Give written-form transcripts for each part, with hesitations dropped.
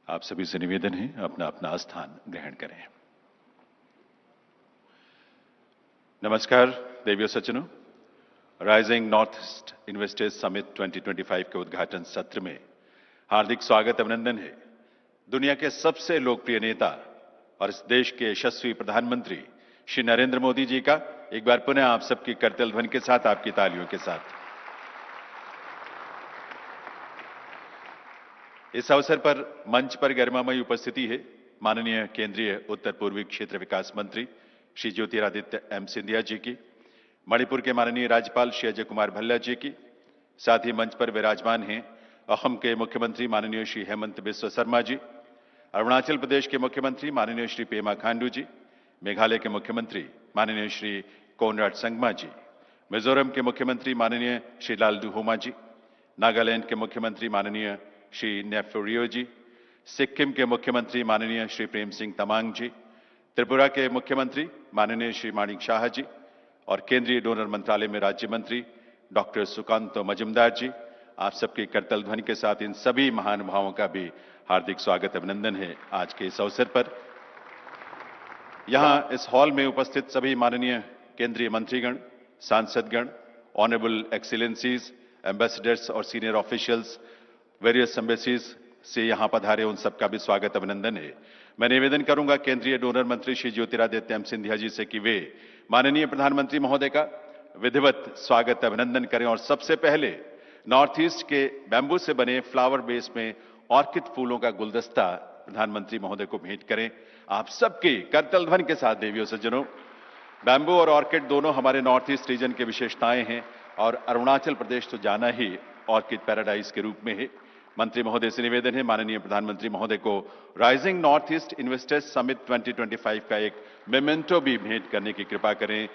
आप सभी से निवेदन है अपना अपना स्थान ग्रहण करें। नमस्कार देवियों सज्जनों, rising north east investors summit 2025 के उद्घाटन सत्र में हार्दिक स्वागत अभिनंदन है। दुनिया के सबसे लोकप्रिय नेता और इस देश के यशस्वी प्रधानमंत्री श्री नरेंद्र मोदी जी का एक बार पुनः आप सबकी करतल ध्वनि के साथ, आपकी तालियों के साथ इस अवसर पर मंच पर गरिमामयी उपस्थिति है माननीय केंद्रीय उत्तर पूर्वी क्षेत्र विकास मंत्री श्री ज्योतिरादित्य एम सिंधिया जी की, मणिपुर के माननीय राज्यपाल श्री अजय कुमार भल्ला जी की, साथ ही मंच पर विराजमान हैं असम के मुख्यमंत्री माननीय श्री हेमंत बिस्वा शर्मा जी, अरुणाचल प्रदेश के मुख्यमंत्री माननीय श्री पेमा खांडू जी, मेघालय के मुख्यमंत्री माननीय श्री कोनराड संगमा जी, मिजोरम के मुख्यमंत्री माननीय श्री लालदू होमा जी, नागालैंड के मुख्यमंत्री माननीय श्री नेफ्यू रियो जी, सिक्किम के मुख्यमंत्री माननीय श्री प्रेम सिंह तमांग जी, त्रिपुरा के मुख्यमंत्री माननीय श्री माणिक शाह जी और केंद्रीय डोनर मंत्रालय में राज्य मंत्री डॉक्टर सुकांत मजुमदार जी, आप सबकी करतल ध्वनि के साथ इन सभी महानुभावों का भी हार्दिक स्वागत अभिनंदन है। आज के इस अवसर पर यहां इस हॉल में उपस्थित सभी माननीय केंद्रीय मंत्रीगण, सांसदगण, ऑनरेबल एक्सीलेंसीज, एम्बेसडर्स और सीनियर ऑफिशियल्स वेरियस एम्बेसीज से यहां पधारे उन सबका भी स्वागत अभिनंदन है। मैं निवेदन करूंगा केंद्रीय डोनर मंत्री श्री ज्योतिरादित्य एम सिंधिया जी से कि वे माननीय प्रधानमंत्री महोदय का विधिवत स्वागत अभिनंदन करें और सबसे पहले नॉर्थ ईस्ट के बैम्बू से बने फ्लावर बेस में ऑर्किड फूलों का गुलदस्ता प्रधानमंत्री महोदय को भेंट करें। आप सबकी करतल ध्वनि के साथ देवियों सज्जनों, बैम्बू और ऑर्किड दोनों हमारे नॉर्थ ईस्ट रीजन के विशेषताएं हैं और अरुणाचल प्रदेश तो जाना ही ऑर्किड पैराडाइज के रूप में है। मंत्री महोदय से निवेदन है माननीय प्रधानमंत्री महोदय को rising north east investors summit 2025 का एक मेमेंटो भी भेंट करने की कृपा करें।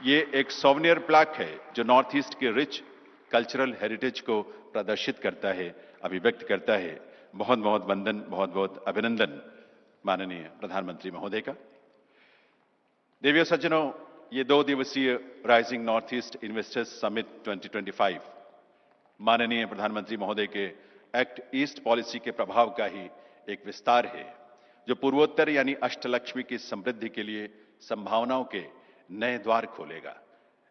ये एक सोवेनियर प्लाक है जो नॉर्थ ईस्ट के रिच कल्चरल हेरिटेज को प्रदर्शित करता है, अभिव्यक्त करता है। बहुत बहुत वंदन, बहुत बहुत अभिनंदन माननीय प्रधानमंत्री महोदय का। देवियों सज्जनों, ये 2 दिवसीय rising north east investors summit 2025 माननीय प्रधानमंत्री महोदय के एक्ट ईस्ट पॉलिसी के प्रभाव का ही एक विस्तार है जो पूर्वोत्तर यानी अष्टलक्ष्मी की समृद्धि के लिए संभावनाओं के नए द्वार खोलेगा।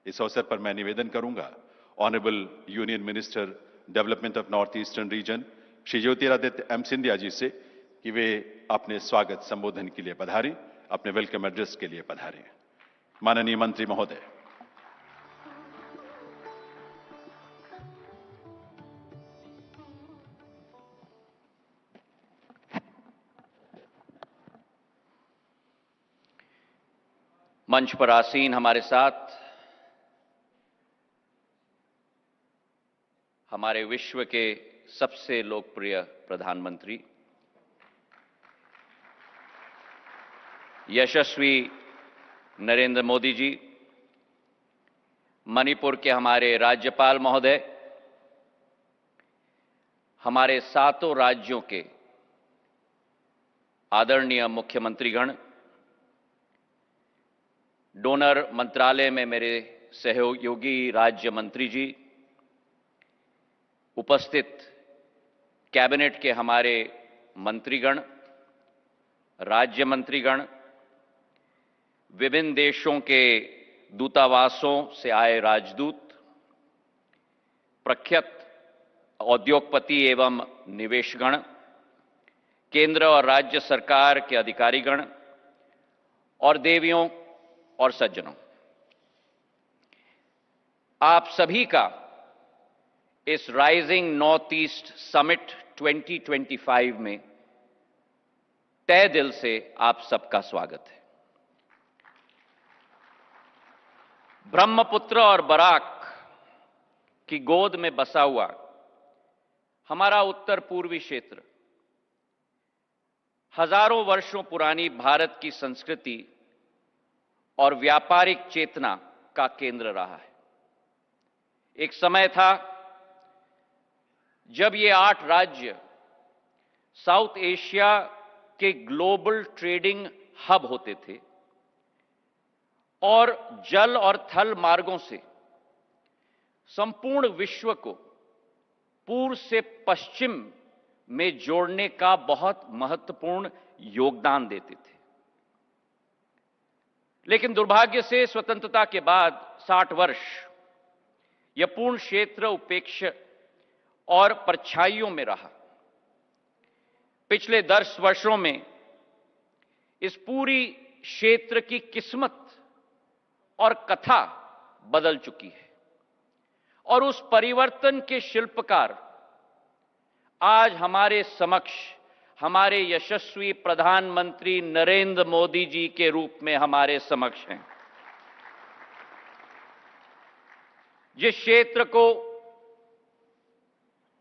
इस अवसर पर मैं निवेदन करूंगा honourable union minister development of north eastern region Shri Jyotiraditya M Scindia ji से कि वे अपने स्वागत संबोधन के लिए पधारें, अपने वेलकम एड्रेस के लिए पधारें। माननीय मंत्री महोदय। मंच पर आसीन हमारे साथ हमारे विश्व के सबसे लोकप्रिय प्रधानमंत्री यशस्वी नरेंद्र मोदी जी, मणिपुर के हमारे राज्यपाल महोदय, हमारे 7 राज्यों के आदरणीय मुख्यमंत्रीगण, डोनर मंत्रालय में मेरे सहयोगी राज्य मंत्री जी, उपस्थित कैबिनेट के हमारे मंत्रीगण, राज्य मंत्रीगण, विभिन्न देशों के दूतावासों से आए राजदूत, प्रख्यात उद्योगपति एवं निवेशगण, केंद्र और राज्य सरकार के अधिकारीगण और देवियों और सज्जनों, आप सभी का इस राइजिंग नॉर्थ ईस्ट समिट 2025 में तहे दिल से आप सबका स्वागत है। ब्रह्मपुत्र और बराक की गोद में बसा हुआ हमारा उत्तर पूर्वी क्षेत्र हजारों वर्षों पुरानी भारत की संस्कृति और व्यापारिक चेतना का केंद्र रहा है। एक समय था जब ये 8 राज्य साउथ एशिया के ग्लोबल ट्रेडिंग हब होते थे और जल और थल मार्गों से संपूर्ण विश्व को पूर्व से पश्चिम में जोड़ने का बहुत महत्वपूर्ण योगदान देते थे। लेकिन दुर्भाग्य से स्वतंत्रता के बाद 60 वर्ष यह पूर्ण क्षेत्र उपेक्षा और परछाइयों में रहा। पिछले 10 वर्षों में इस पूरी क्षेत्र की किस्मत और कथा बदल चुकी है और उस परिवर्तन के शिल्पकार आज हमारे समक्ष हमारे यशस्वी प्रधानमंत्री नरेंद्र मोदी जी के रूप में हमारे समक्ष हैं। जिस क्षेत्र को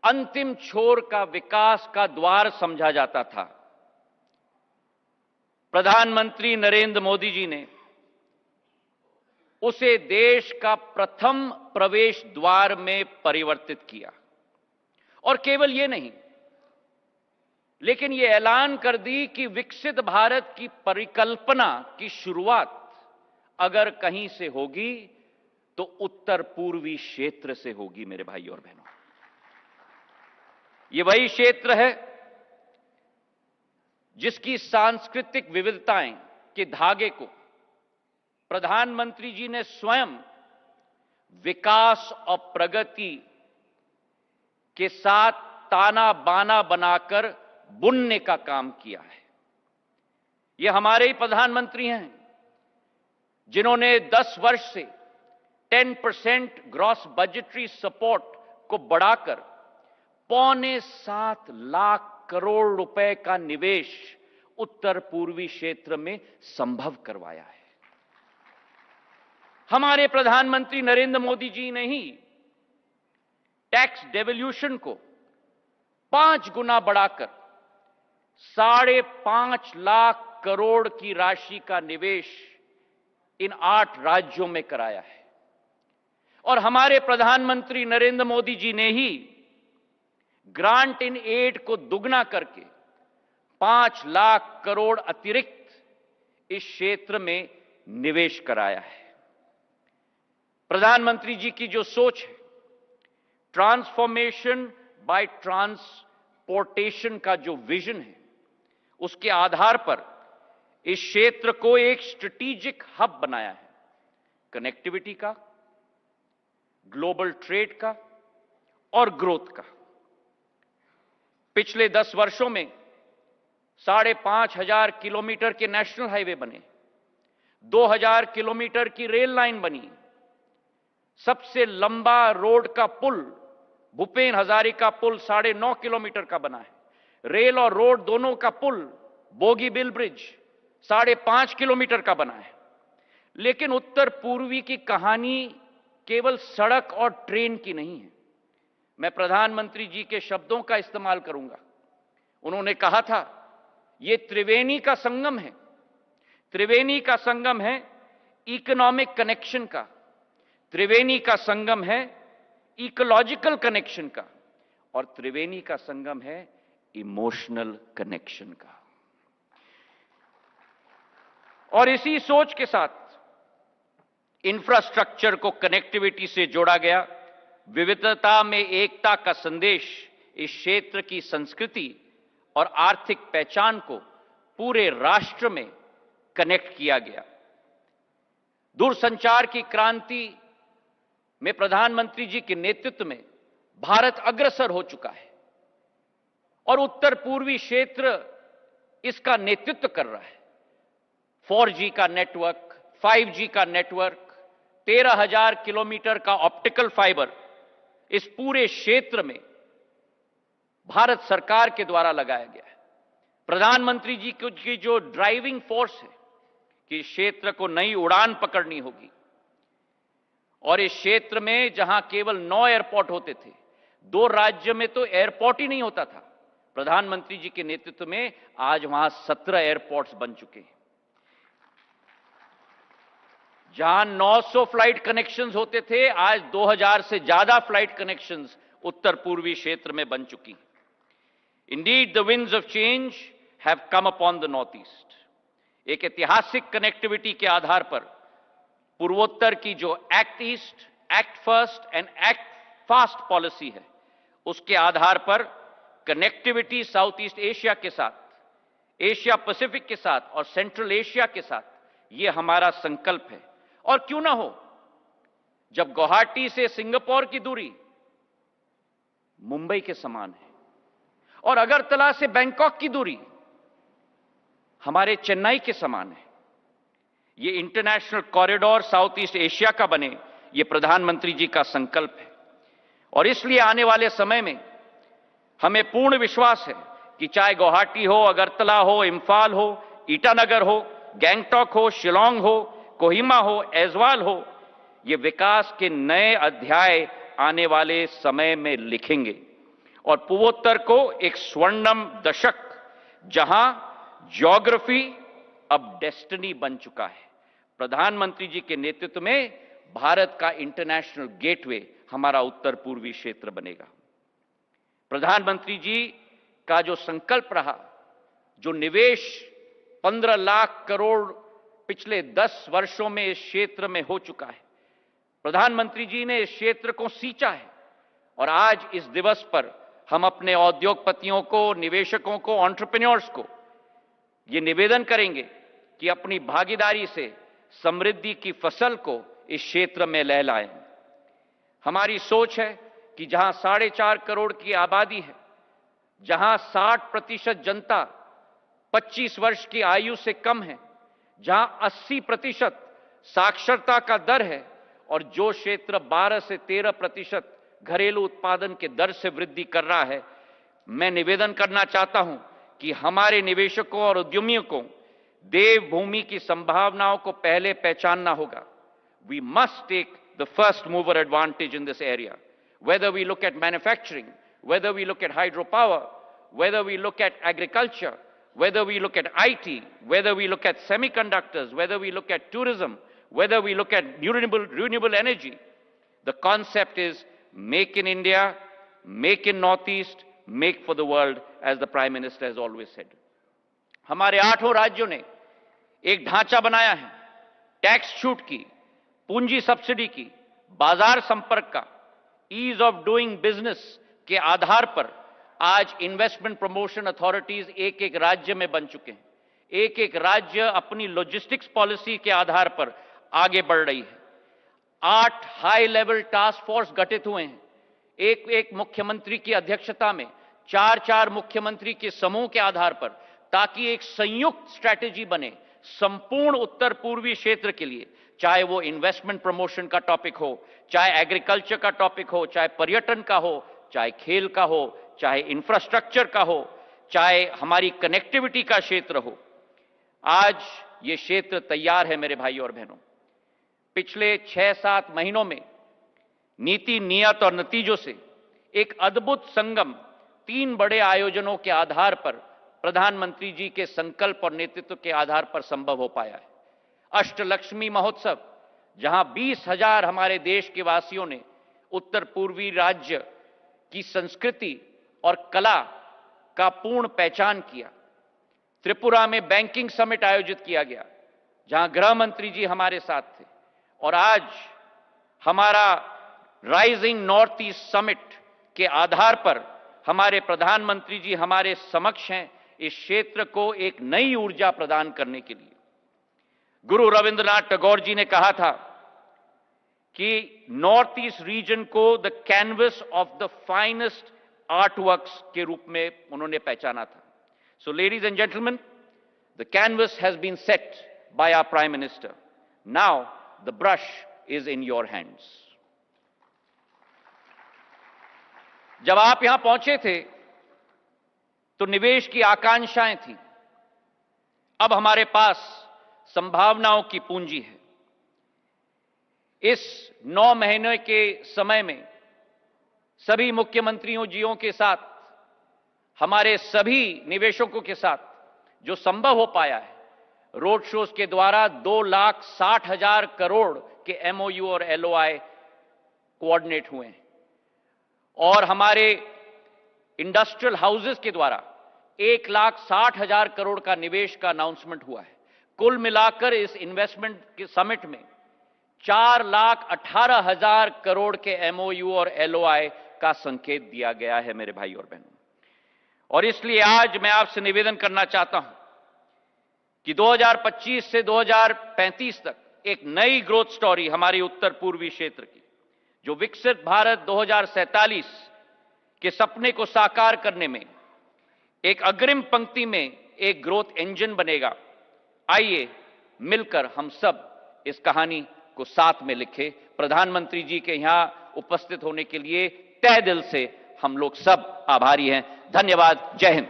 अंतिम छोर का विकास का द्वार समझा जाता था, प्रधानमंत्री नरेंद्र मोदी जी ने उसे देश का प्रथम प्रवेश द्वार में परिवर्तित किया। और केवल ये नहीं, लेकिन ये ऐलान कर दी कि विकसित भारत की परिकल्पना की शुरुआत अगर कहीं से होगी तो उत्तर पूर्वी क्षेत्र से होगी। मेरे भाइयों और बहनों, ये वही क्षेत्र है जिसकी सांस्कृतिक विविधताएं के धागे को प्रधानमंत्री जी ने स्वयं विकास और प्रगति के साथ ताना बाना बनाकर बुनने का काम किया है। ये हमारे ही प्रधानमंत्री हैं जिन्होंने 10 वर्ष से 10% ग्रॉस बजटरी सपोर्ट को बढ़ाकर 6.25 लाख करोड़ रुपए का निवेश उत्तर पूर्वी क्षेत्र में संभव करवाया है। हमारे प्रधानमंत्री नरेंद्र मोदी जी ने ही टैक्स डेवल्यूशन को 5 गुना बढ़ाकर 5.5 लाख करोड़ की राशि का निवेश इन 8 राज्यों में कराया है। और हमारे प्रधानमंत्री नरेंद्र मोदी जी ने ही ग्रांट इन एड को दुगना करके 5 लाख करोड़ अतिरिक्त इस क्षेत्र में निवेश कराया है। प्रधानमंत्री जी की जो सोच है, ट्रांसफॉर्मेशन बाय ट्रांसपोर्टेशन का जो विजन है, उसके आधार पर इस क्षेत्र को एक स्ट्रेटेजिक हब बनाया है, कनेक्टिविटी का, ग्लोबल ट्रेड का और ग्रोथ का। पिछले 10 वर्षों में 5,500 किलोमीटर के नेशनल हाईवे बने, 2,000 किलोमीटर की रेल लाइन बनी, सबसे लंबा रोड का पुल भूपेन हजारिका पुल 9.5 किलोमीटर का बना है। रेल और रोड दोनों का पुल बोगीबिल ब्रिज 5.5 किलोमीटर का बना है। लेकिन उत्तर पूर्वी की कहानी केवल सड़क और ट्रेन की नहीं है। मैं प्रधानमंत्री जी के शब्दों का इस्तेमाल करूंगा। उन्होंने कहा था, यह त्रिवेणी का संगम है। त्रिवेणी का संगम है इकोनॉमिक कनेक्शन का, त्रिवेणी का संगम है इकोलॉजिकल कनेक्शन का, और त्रिवेणी का संगम है इमोशनल कनेक्शन का। और इसी सोच के साथ इंफ्रास्ट्रक्चर को कनेक्टिविटी से जोड़ा गया। विविधता में एकता का संदेश इस क्षेत्र की संस्कृति और आर्थिक पहचान को पूरे राष्ट्र में कनेक्ट किया गया। दूरसंचार की क्रांति में प्रधानमंत्री जी के नेतृत्व में भारत अग्रसर हो चुका है और उत्तर पूर्वी क्षेत्र इसका नेतृत्व कर रहा है। 4G का नेटवर्क, 5G का नेटवर्क, 13,000 किलोमीटर का ऑप्टिकल फाइबर इस पूरे क्षेत्र में भारत सरकार के द्वारा लगाया गया है। प्रधानमंत्री जी की जो ड्राइविंग फोर्स है कि इस क्षेत्र को नई उड़ान पकड़नी होगी, और इस क्षेत्र में जहां केवल 9 एयरपोर्ट होते थे, 2 राज्य में तो एयरपोर्ट ही नहीं होता था, प्रधानमंत्री जी के नेतृत्व में आज वहां 17 एयरपोर्ट्स बन चुके हैं। जहां 900 फ्लाइट कनेक्शंस होते थे, आज 2000 से ज्यादा फ्लाइट कनेक्शंस उत्तर पूर्वी क्षेत्र में बन चुकी। Indeed the winds of change have come upon the north east. एक ऐतिहासिक कनेक्टिविटी के आधार पर पूर्वोत्तर की जो act east, act first and act fast policy है, उसके आधार पर कनेक्टिविटी साउथ ईस्ट एशिया के साथ, एशिया पैसिफिक के साथ और सेंट्रल एशिया के साथ, यह हमारा संकल्प है। और क्यों ना हो, जब गुवाहाटी से सिंगापुर की दूरी मुंबई के समान है और अगरतला से बैंकॉक की दूरी हमारे चेन्नई के समान है, ये international corridor south east Asia का बने, ये प्रधानमंत्री जी का संकल्प है। और इसलिए आने वाले समय में हमें पूर्ण विश्वास है कि चाहे गुवाहाटी हो, अगरतला हो, इंफाल हो, ईटानगर हो, गैंगटॉक हो, शिलोंग हो, कोहिमा हो, ऐजवाल हो, ये विकास के नए अध्याय आने वाले समय में लिखेंगे और पूर्वोत्तर को एक स्वर्णिम दशक, जहां ज्योग्राफी अब डेस्टिनी बन चुका है, प्रधानमंत्री जी के नेतृत्व में भारत का इंटरनेशनल गेटवे हमारा उत्तर पूर्वी क्षेत्र बनेगा। प्रधानमंत्री जी का जो संकल्प रहा, जो निवेश 15 लाख करोड़ पिछले 10 वर्षों में इस क्षेत्र में हो चुका है, प्रधानमंत्री जी ने इस क्षेत्र को सींचा है। और आज इस दिवस पर हम अपने उद्योगपतियों को, निवेशकों को, एंटरप्रेन्योर्स को ये निवेदन करेंगे कि अपनी भागीदारी से समृद्धि की फसल को इस क्षेत्र में लहलाएं। हमारी सोच है कि जहां 4.5 करोड़ की आबादी है, जहां 60% जनता 25 वर्ष की आयु से कम है, जहां 80% साक्षरता का दर है और जो क्षेत्र 12 से 13% घरेलू उत्पादन के दर से वृद्धि कर रहा है, मैं निवेदन करना चाहता हूं कि हमारे निवेशकों और उद्यमियों को देवभूमि की संभावनाओं को पहले पहचानना होगा। We must take the first mover advantage in this area. Whether we look at manufacturing, whether we look at hydropower, whether we look at agriculture, whether we look at IT, whether we look at semiconductors, whether we look at tourism, whether we look at renewable energy, the concept is make in India, make in Northeast, make for the world, as the Prime Minister has always said. हमारे 8 राज्यों ने एक ढांचा बनाया है, tax छूट की, पूंजी सब्सिडी की, बाजार संपर्क का, ईज ऑफ डूइंग बिजनेस के आधार पर आज इन्वेस्टमेंट प्रमोशन अथॉरिटीज एक एक राज्य में बन चुके हैं। एक एक राज्य अपनी लॉजिस्टिक्स पॉलिसी के आधार पर आगे बढ़ रही है। 8 हाई लेवल टास्क फोर्स गठित हुए हैं, एक एक मुख्यमंत्री की अध्यक्षता में 4-4 मुख्यमंत्री के समूह के आधार पर, ताकि एक संयुक्त स्ट्रैटेजी बने संपूर्ण उत्तर पूर्वी क्षेत्र के लिए, चाहे वो इन्वेस्टमेंट प्रमोशन का टॉपिक हो, चाहे एग्रीकल्चर का टॉपिक हो, चाहे पर्यटन का हो, चाहे खेल का हो, चाहे इंफ्रास्ट्रक्चर का हो, चाहे हमारी कनेक्टिविटी का क्षेत्र हो। आज ये क्षेत्र तैयार है मेरे भाइयों और बहनों। पिछले 6-7 महीनों में नीति, नियत और नतीजों से एक अद्भुत संगम 3 बड़े आयोजनों के आधार पर, प्रधानमंत्री जी के संकल्प और नेतृत्व के आधार पर संभव हो पाया है। अष्टलक्ष्मी महोत्सव, जहां 20,000 हमारे देश के वासियों ने उत्तर पूर्वी राज्य की संस्कृति और कला का पूर्ण पहचान किया। त्रिपुरा में बैंकिंग समिट आयोजित किया गया, जहां गृह मंत्री जी हमारे साथ थे। और आज हमारा राइजिंग नॉर्थ ईस्ट समिट के आधार पर हमारे प्रधानमंत्री जी हमारे समक्ष हैं, इस क्षेत्र को एक नई ऊर्जा प्रदान करने के लिए। गुरु रविंद्रनाथ टैगोर जी ने कहा था कि नॉर्थ ईस्ट रीजन को the canvas of the finest artworks के रूप में उन्होंने पहचाना था। So ladies and gentleman, the canvas has been set by our prime minister. Now the brush is in your hands. जब आप यहां पहुंचे थे तो निवेश की आकांक्षाएं थी। अब हमारे पास संभावनाओं की पूंजी है। इस 9 महीने के समय में सभी मुख्यमंत्रियों जीओं के साथ, हमारे सभी निवेशकों के साथ जो संभव हो पाया है, रोड शोज के द्वारा 2,60,000 करोड़ के एमओयू और एलओआई कोऑर्डिनेट हुए हैं और हमारे इंडस्ट्रियल हाउसेस के द्वारा 1,60,000 करोड़ का निवेश का अनाउंसमेंट हुआ है। कुल मिलाकर इस इन्वेस्टमेंट के समिट में 4,18,000 करोड़ के एमओयू और एलओआई का संकेत दिया गया है मेरे भाई और बहनों। और इसलिए आज मैं आपसे निवेदन करना चाहता हूं कि 2025 से 2035 तक एक नई ग्रोथ स्टोरी हमारी उत्तर पूर्वी क्षेत्र की, जो विकसित भारत 2047 के सपने को साकार करने में एक अग्रिम पंक्ति में एक ग्रोथ इंजन बनेगा। आइए मिलकर हम सब इस कहानी को साथ में लिखें। प्रधानमंत्री जी के यहां उपस्थित होने के लिए तहे दिल से हम लोग सब आभारी हैं। धन्यवाद। जय हिंद।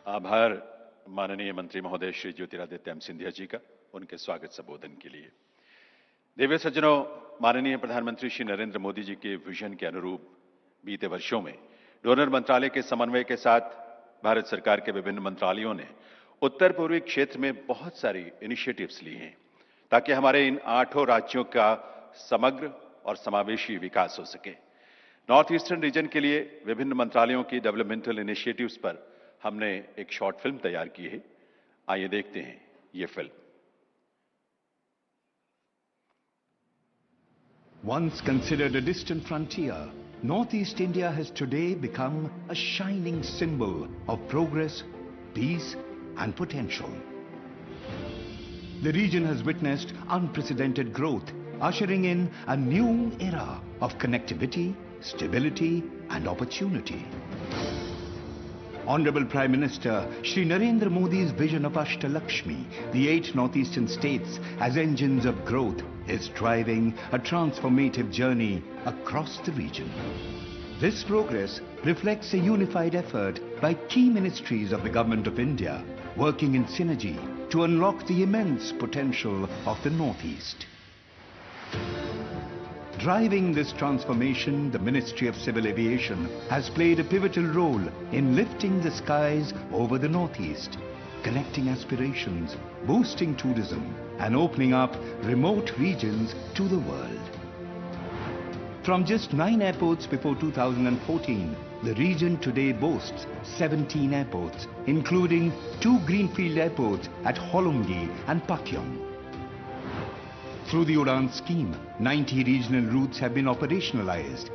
आभार माननीय मंत्री महोदय श्री ज्योतिरादित्य सिंधिया जी का उनके स्वागत संबोधन के लिए। दिव्य सज्जनों, माननीय प्रधानमंत्री श्री नरेंद्र मोदी जी के विजन के अनुरूप बीते वर्षों में डोनर मंत्रालय के समन्वय के साथ भारत सरकार के विभिन्न मंत्रालयों ने उत्तर पूर्वी क्षेत्र में बहुत सारी इनिशिएटिव्स लिए हैं ताकि हमारे इन 8 राज्यों का समग्र और समावेशी विकास हो सके। नॉर्थ ईस्टर्न रीजन के लिए विभिन्न मंत्रालयों की डेवलपमेंटल इनिशिएटिव्स पर हमने एक शॉर्ट फिल्म तैयार की है। आइए देखते हैं ये film. Once considered a distant frontier, Northeast India has today become a shining symbol of progress, peace and potential. The region has witnessed unprecedented growth, ushering in a new era of connectivity, stability and opportunity. Honorable Prime Minister Shri Narendra Modi's vision of Ashtalakshmi, the 8 northeastern states as engines of growth, is driving a transformative journey across the region. This progress reflects a unified effort by key ministries of the Government of India, working in synergy to unlock the immense potential of the Northeast. Driving this transformation, the Ministry of Civil Aviation has played a pivotal role in lifting the skies over the Northeast, connecting aspirations, boosting tourism, and opening up remote regions to the world. From just 9 airports before 2014, the region today boasts 17 airports, including 2 greenfield airports at Holungi and Pakyong. Through the UDAN scheme, 90 regional routes have been operationalized,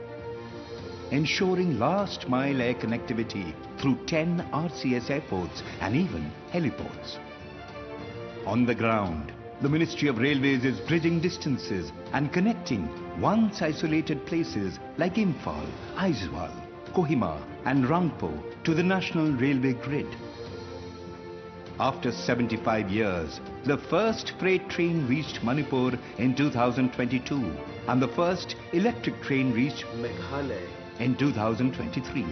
ensuring last mile air connectivity through 10 RCS airports and even heliports. On the ground, the Ministry of Railways is bridging distances and connecting once isolated places like Imphal, Aizawl, Kohima and Rangpo to the national railway grid. After 75 years, the first freight train reached Manipur in 2022 and the first electric train reached Meghalaya in 2023.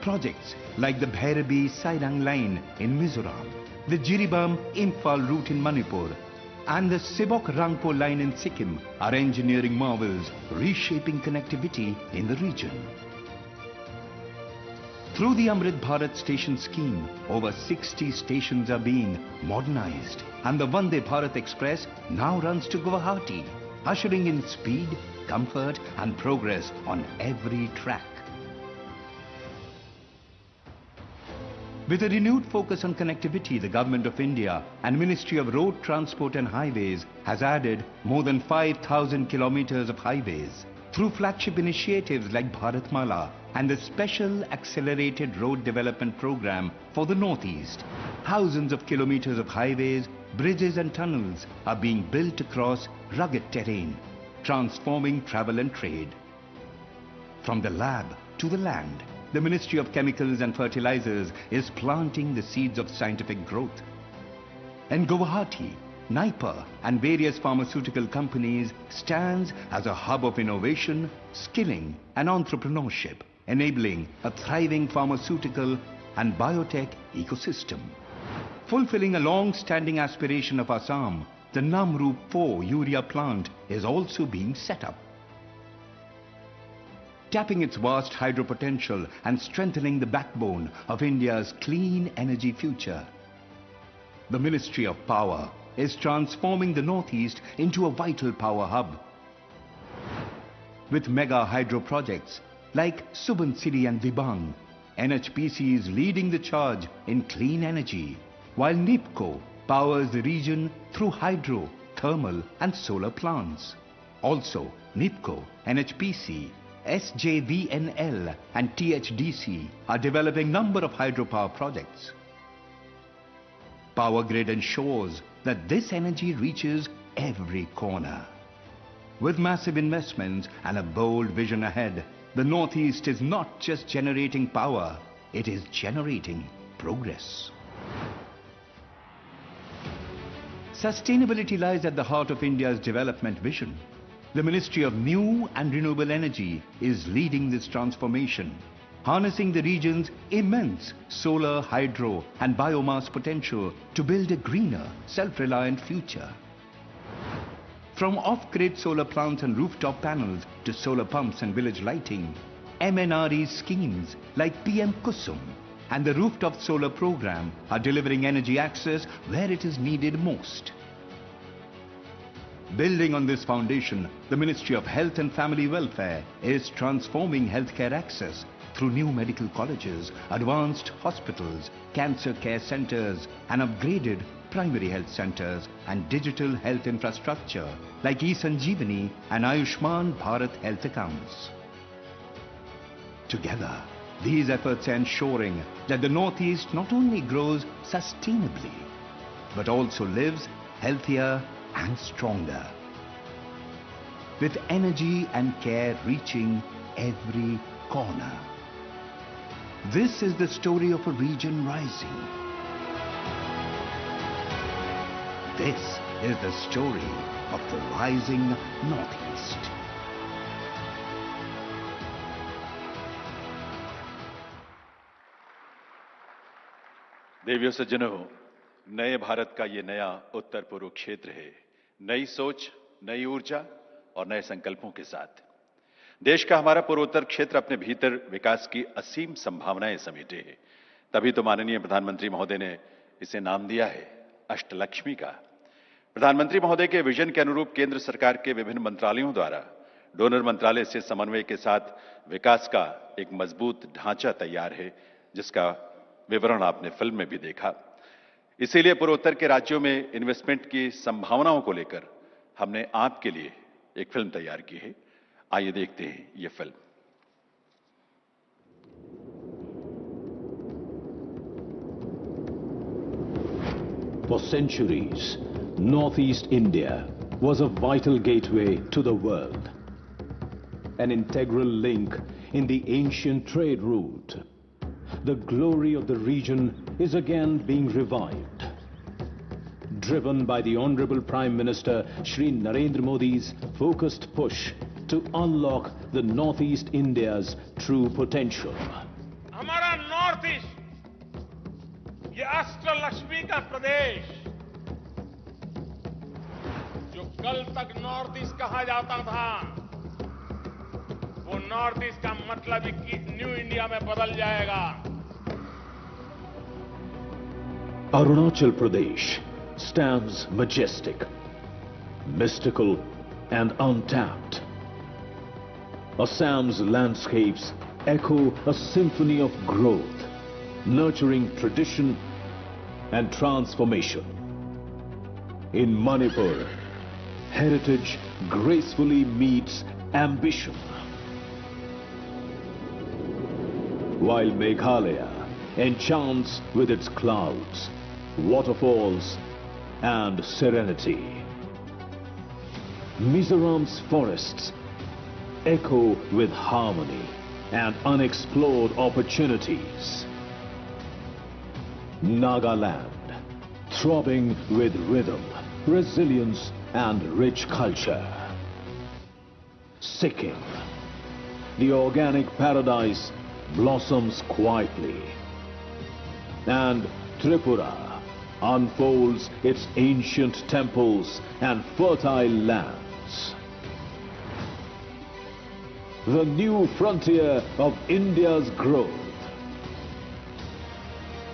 Projects like the Bhairabi-Sairang line in Mizoram, the Jiribam-Imphal route in Manipur and the Sibok-Rangpo line in Sikkim are engineering marvels reshaping connectivity in the region. Through the Amrit Bharat station scheme, over 60 stations are being modernized and the Vande Bharat Express now runs to Guwahati, ushering in speed, comfort and progress on every track. With a renewed focus on connectivity, the Government of India and Ministry of Road Transport and Highways has added more than 5,000 kilometers of highways. Through flagship initiatives like Bharatmala and the Special Accelerated Road Development Program for the Northeast, thousands of kilometers of highways, bridges and tunnels are being built across rugged terrain, transforming travel and trade. From the lab to the land, the Ministry of Chemicals and Fertilizers is planting the seeds of scientific growth. In Guwahati, Naipa and various pharmaceutical companies stands as a hub of innovation, skilling and entrepreneurship, enabling a thriving pharmaceutical and biotech ecosystem. Fulfilling a long-standing aspiration of Assam, the Namrup 4 urea plant is also being set up. Tapping its vast hydro potential and strengthening the backbone of India's clean energy future, the Ministry of Power is transforming the Northeast into a vital power hub. With mega hydro projects like Subansiri and Dibang, NHPC is leading the charge in clean energy, while NIPCO powers the region through hydro, thermal and solar plants. Also, NIPCO, NHPC, SJVNL and THDC are developing number of hydropower projects. Power Grid ensures that this energy reaches every corner. With massive investments and a bold vision ahead, the Northeast is not just generating power, it is generating progress. Sustainability lies at the heart of India's development vision. The Ministry of New and Renewable Energy is leading this transformation, harnessing the region's immense solar, hydro and biomass potential to build a greener, self-reliant future. From off-grid solar plants and rooftop panels to solar pumps and village lighting, MNRE schemes like PM Kusum and the rooftop solar program are delivering energy access where it is needed most. Building on this foundation, the Ministry of Health and Family Welfare is transforming healthcare access through new medical colleges, advanced hospitals, cancer care centers, and upgraded primary health centers and digital health infrastructure like eSanjeevani and Ayushman Bharat health accounts. Together, these efforts are ensuring that the Northeast not only grows sustainably, but also lives healthier and stronger. With energy and care reaching every corner. This is the story of a region rising. This is the story of the rising Northeast. देवियों सज्जनों, नए भारत का ये नया उत्तर पूर्व क्षेत्र है, नई सोच, नई ऊर्जा और नए संकल्पों के साथ। देश का हमारा पूर्वोत्तर क्षेत्र अपने भीतर विकास की असीम संभावनाएं समेटे है। तभी तो माननीय प्रधानमंत्री महोदय ने इसे नाम दिया है अष्टलक्ष्मी का। प्रधानमंत्री महोदय के विजन के अनुरूप केंद्र सरकार के विभिन्न मंत्रालयों द्वारा डोनर मंत्रालय से समन्वय के साथ विकास का एक मजबूत ढांचा तैयार है, जिसका विवरण आपने फिल्म में भी देखा। इसीलिए पूर्वोत्तर के राज्यों में इन्वेस्टमेंट की संभावनाओं को लेकर हमने आपके लिए एक फिल्म तैयार की है। आइए देखते हैं ये film. For centuries, Northeast India was a vital gateway to the world, an integral link in the ancient trade route. The glory of the region is again being revived. Driven by the Honorable Prime Minister Shri Narendra Modi's focused push to unlock the Northeast India's true potential. हमारा north east, ये अष्टलक्ष्मी का प्रदेश, जो कल तक north east कहा जाता था, वो नॉर्थ ईस्ट का मतलब ही न्यू इंडिया में बदल जाएगा। Arunachal Pradesh stands majestic, mystical and untapped. Assam's landscapes echo a symphony of growth, nurturing tradition and transformation. In Manipur, heritage gracefully meets ambition. While Meghalaya enchants with its clouds, waterfalls and serenity. Mizoram's forests echo with harmony and unexplored opportunities. Nagaland, throbbing with rhythm, resilience and rich culture. Sikkim, the organic paradise blossoms quietly. And Tripura unfolds its ancient temples and fertile lands. The new frontier of India's growth.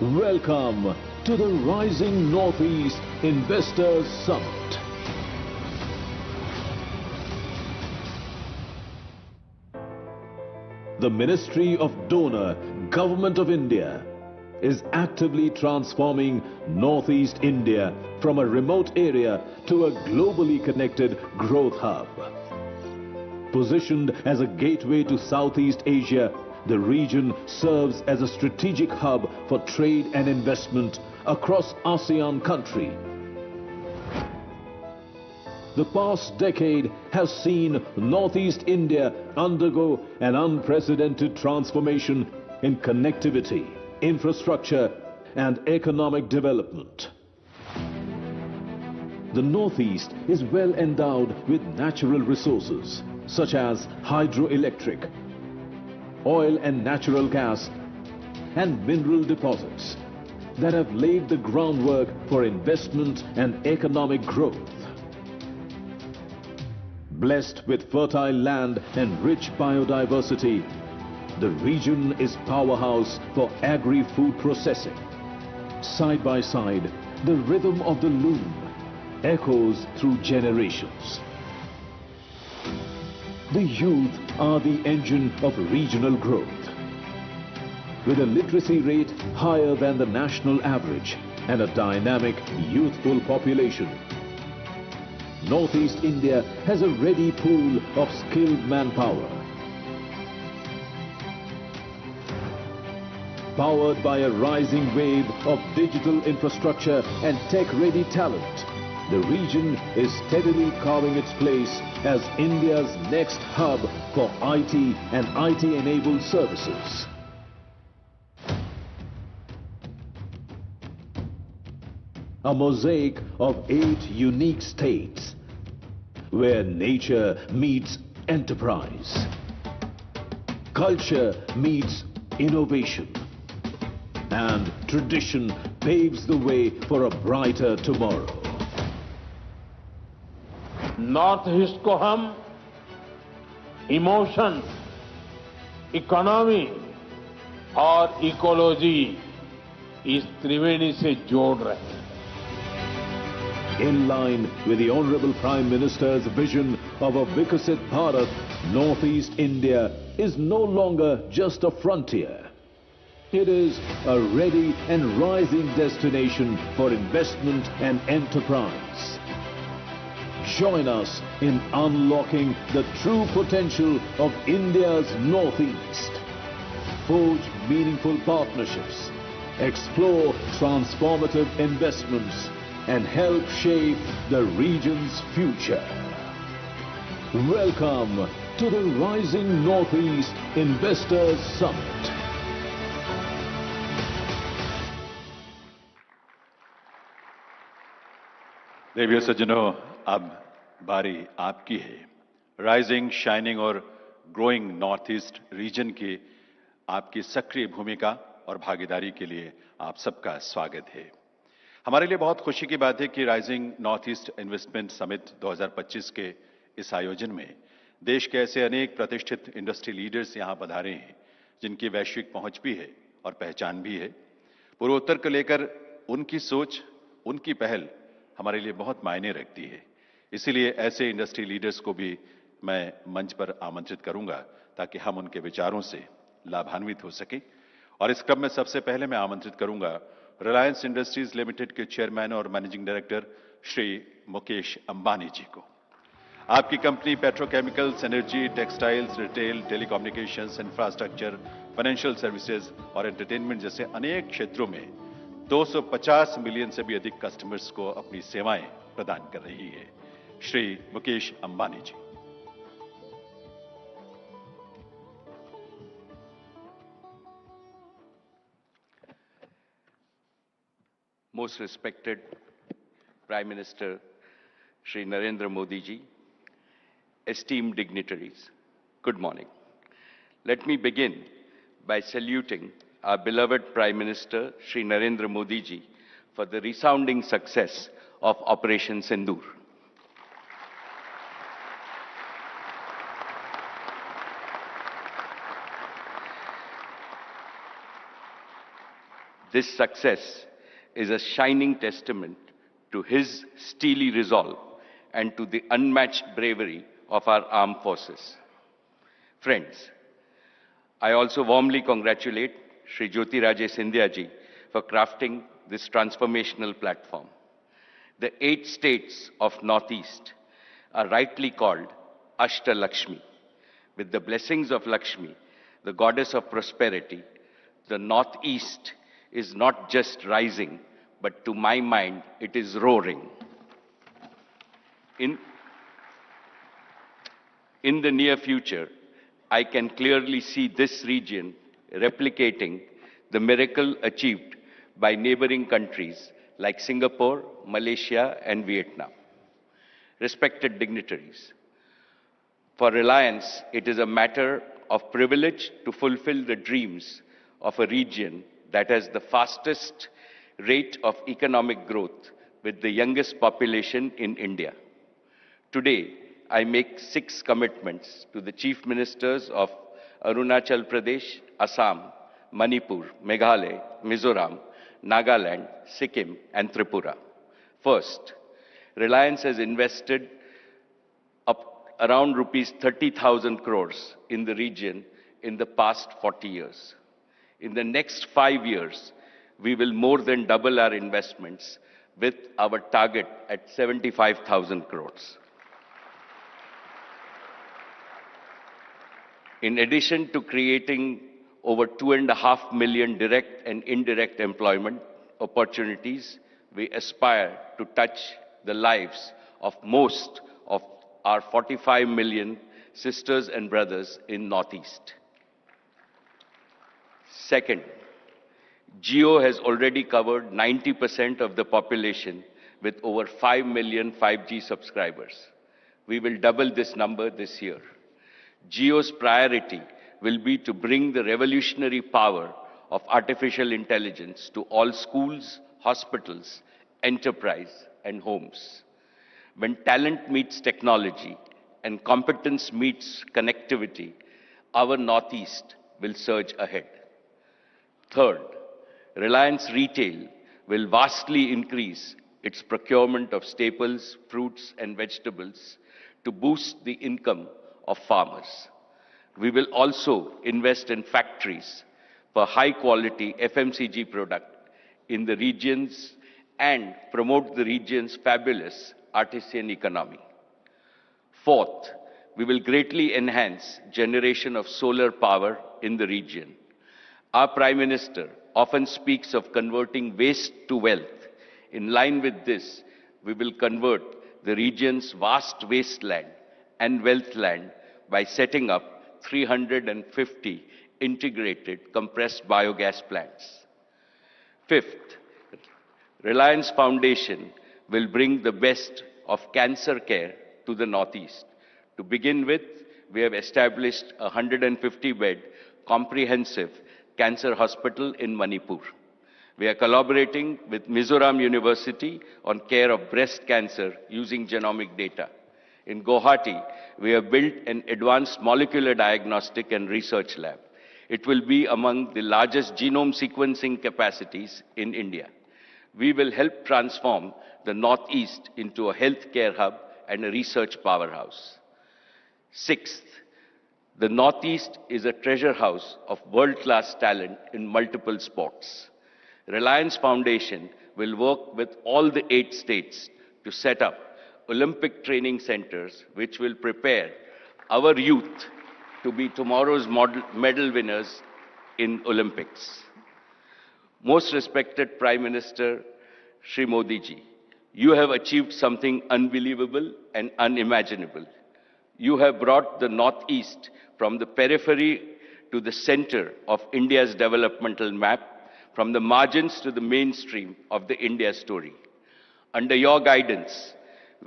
Welcome to the Rising Northeast Investors Summit. The Ministry of Donor, Government of India, is actively transforming Northeast India from a remote area to a globally connected growth hub. Positioned as a gateway to Southeast Asia, the region serves as a strategic hub for trade and investment across ASEAN countries. The past decade has seen Northeast India undergo an unprecedented transformation in connectivity, infrastructure, and economic development. The Northeast is well endowed with natural resources such as hydroelectric, oil and natural gas, and mineral deposits that have laid the groundwork for investment and economic growth. Blessed with fertile land and rich biodiversity, the region is powerhouse for agri-food processing. Side by side, the rhythm of the loom echoes through generations. The youth are the engine of regional growth. With a literacy rate higher than the national average and a dynamic, youthful population, Northeast India has a ready pool of skilled manpower. Powered by a rising wave of digital infrastructure and tech-ready talent, the region is steadily carving its place as India's next hub for IT and IT-enabled services. A mosaic of 8 unique states where nature meets enterprise, culture meets innovation, and tradition paves the way for a brighter tomorrow. North east को हम emotions, economy और ecology इस त्रिवेणी से जोड़ रहे हैं. In line with the Honorable Prime Minister's vision of a Vikasit Bharat, Northeast India is no longer just a frontier. It is a ready and rising destination for investment and enterprise. Join us in unlocking the true potential of India's Northeast. Forge meaningful partnerships, explore transformative investments, and help shape the region's future. Welcome to the Rising Northeast Investors Summit. देवियों सज्जनों, अब बारी आपकी है. Rising, shining और growing north east reason की आपकी सक्रिय भूमिका और भागीदारी के लिए आप सबका स्वागत है. हमारे लिए बहुत खुशी की बात है कि rising north east investment summit 2025 के इस आयोजन में देश के ऐसे अनेक प्रतिष्ठित इंडस्ट्री लीडर्स यहां पधारे हैं जिनकी वैश्विक पहुंच भी है और पहचान भी है. पूर्वोत्तर को लेकर उनकी सोच, उनकी पहल हमारे लिए बहुत मायने रखती है. इसीलिए ऐसे इंडस्ट्री लीडर्स को भी मैं मंच पर आमंत्रित करूंगा ताकि हम उनके विचारों से लाभान्वित हो सकें. और इस क्रम में सबसे पहले मैं आमंत्रित करूंगा रिलायंस इंडस्ट्रीज लिमिटेड के चेयरमैन और मैनेजिंग डायरेक्टर श्री मुकेश अंबानी जी को. आपकी company petrochemicals, energy, textiles, retail, telecommunications, infrastructure, financial services और एंटरटेनमेंट जैसे अनेक क्षेत्रों में 250 मिलियन से भी अधिक कस्टमर्स को अपनी सेवाएं प्रदान कर रही है. श्री मुकेश अंबानी जी. Most respected Prime Minister Shri Narendra Modi ji, esteemed dignitaries, good morning. Let me begin by saluting our beloved Prime Minister Shri Narendra Modi ji for the resounding success of Operation Sindoor. This success is a shining testament to his steely resolve and to the unmatched bravery of our armed forces. Friends, I also warmly congratulate Shri Jyotirajy Scindia ji for crafting this transformational platform. The 8 states of Northeast are rightly called Ashtalakshmi, With the blessings of Lakshmi, the goddess of prosperity, the Northeast is not just rising, but to my mind, it is roaring. In the near future, I can clearly see this region replicating the miracle achieved by neighboring countries like Singapore, Malaysia, and Vietnam. Respected dignitaries, for Reliance, it is a matter of privilege to fulfill the dreams of a region that has the fastest rate of economic growth with the youngest population in India. Today, I make 6 commitments to the Chief Ministers of Arunachal Pradesh, Assam, Manipur, Meghalaya, Mizoram, Nagaland, Sikkim, and Tripura. First, Reliance has invested around rupees 30,000 crores in the region in the past 40 years. In the next 5 years, we will more than double our investments with our target at 75,000 crores. In addition to creating over 2.5 million direct and indirect employment opportunities, we aspire to touch the lives of most of our 45 million sisters and brothers in Northeast. Second, Jio has already covered 90% of the population with over 5 million 5G subscribers. We will double this number this year. Jio's priority will be to bring the revolutionary power of artificial intelligence to all schools, hospitals, enterprise, and homes. When talent meets technology and competence meets connectivity, our Northeast will surge ahead. Third, Reliance Retail will vastly increase its procurement of staples, fruits, and vegetables to boost the income of farmers. We will also invest in factories for high-quality FMCG product in the regions and promote the region's fabulous artisan economy. Fourth, we will greatly enhance generation of solar power in the region. Our Prime Minister often speaks of converting waste to wealth. In line with this, we will convert the region's vast wasteland and wealth land by setting up 350 integrated compressed biogas plants. Fifth, Reliance Foundation will bring the best of cancer care to the Northeast. To begin with, we have established a 150-bed comprehensive cancer hospital in Manipur. We are collaborating with Mizoram University on care of breast cancer using genomic data. In Guwahati, we have built an advanced molecular diagnostic and research lab. It will be among the largest genome sequencing capacities in India. We will help transform the Northeast into a healthcare hub and a research powerhouse. Sixth, the Northeast is a treasure house of world-class talent in multiple sports. Reliance Foundation will work with all the 8 states to set up Olympic training centers which will prepare our youth to be tomorrow's medal winners in Olympics. Most respected Prime Minister Shri Modi ji, you have achieved something unbelievable and unimaginable. You have brought the Northeast from the periphery to the center of India's developmental map, from the margins to the mainstream of the India story. Under your guidance,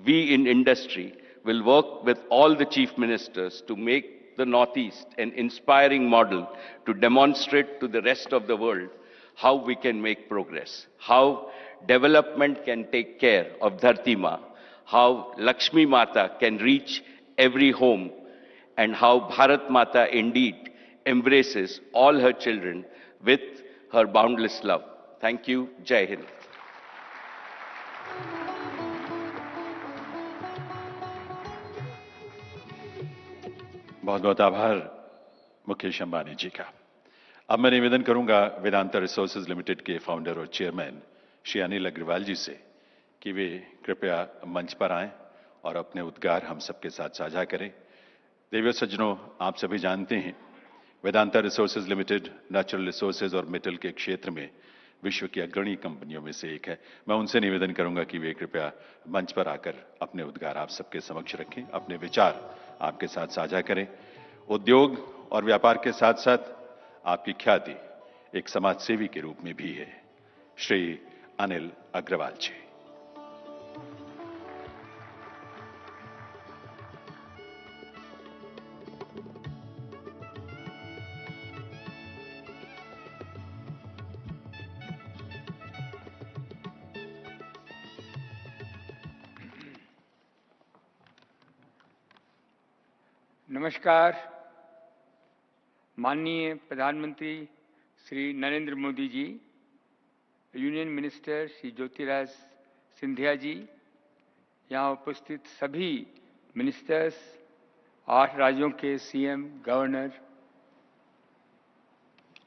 we in industry will work with all the chief ministers to make the Northeast an inspiring model to demonstrate to the rest of the world how we can make progress, how development can take care of Dharti Ma, how Lakshmi Mata can reach every home, and how Bharat Mata indeed embraces all her children with her boundless love. Thank you. Jai Hind. बहुत बहुत आभार मुकेश अंबानी जी का। अब मैं निवेदन करूंगा Vedanta resources limited के founder और चेयरमैन श्री अनिल अग्रवाल जी से कि वे कृपया मंच पर आएं और अपने उद्गार हम सबके साथ साझा करें। देवियों सज्जनों, आप सभी जानते हैं Vedanta resources limited natural resources और मेटल के क्षेत्र में विश्व की अग्रणी कंपनियों में से एक है। मैं उनसे निवेदन करूंगा कि वे कृपया मंच पर आकर अपने उद्गार आप सबके समक्ष रखें, अपने विचार आपके साथ साझा करें। उद्योग और व्यापार के साथ साथ आपकी ख्याति एक समाज सेवी के रूप में भी है। श्री अनिल अग्रवाल जी। नमस्कार। माननीय प्रधानमंत्री श्री नरेंद्र मोदी जी, यूनियन मिनिस्टर श्री ज्योतिराज सिंधिया जी, यहाँ उपस्थित सभी मिनिस्टर्स, 8 राज्यों के सीएम, गवर्नर,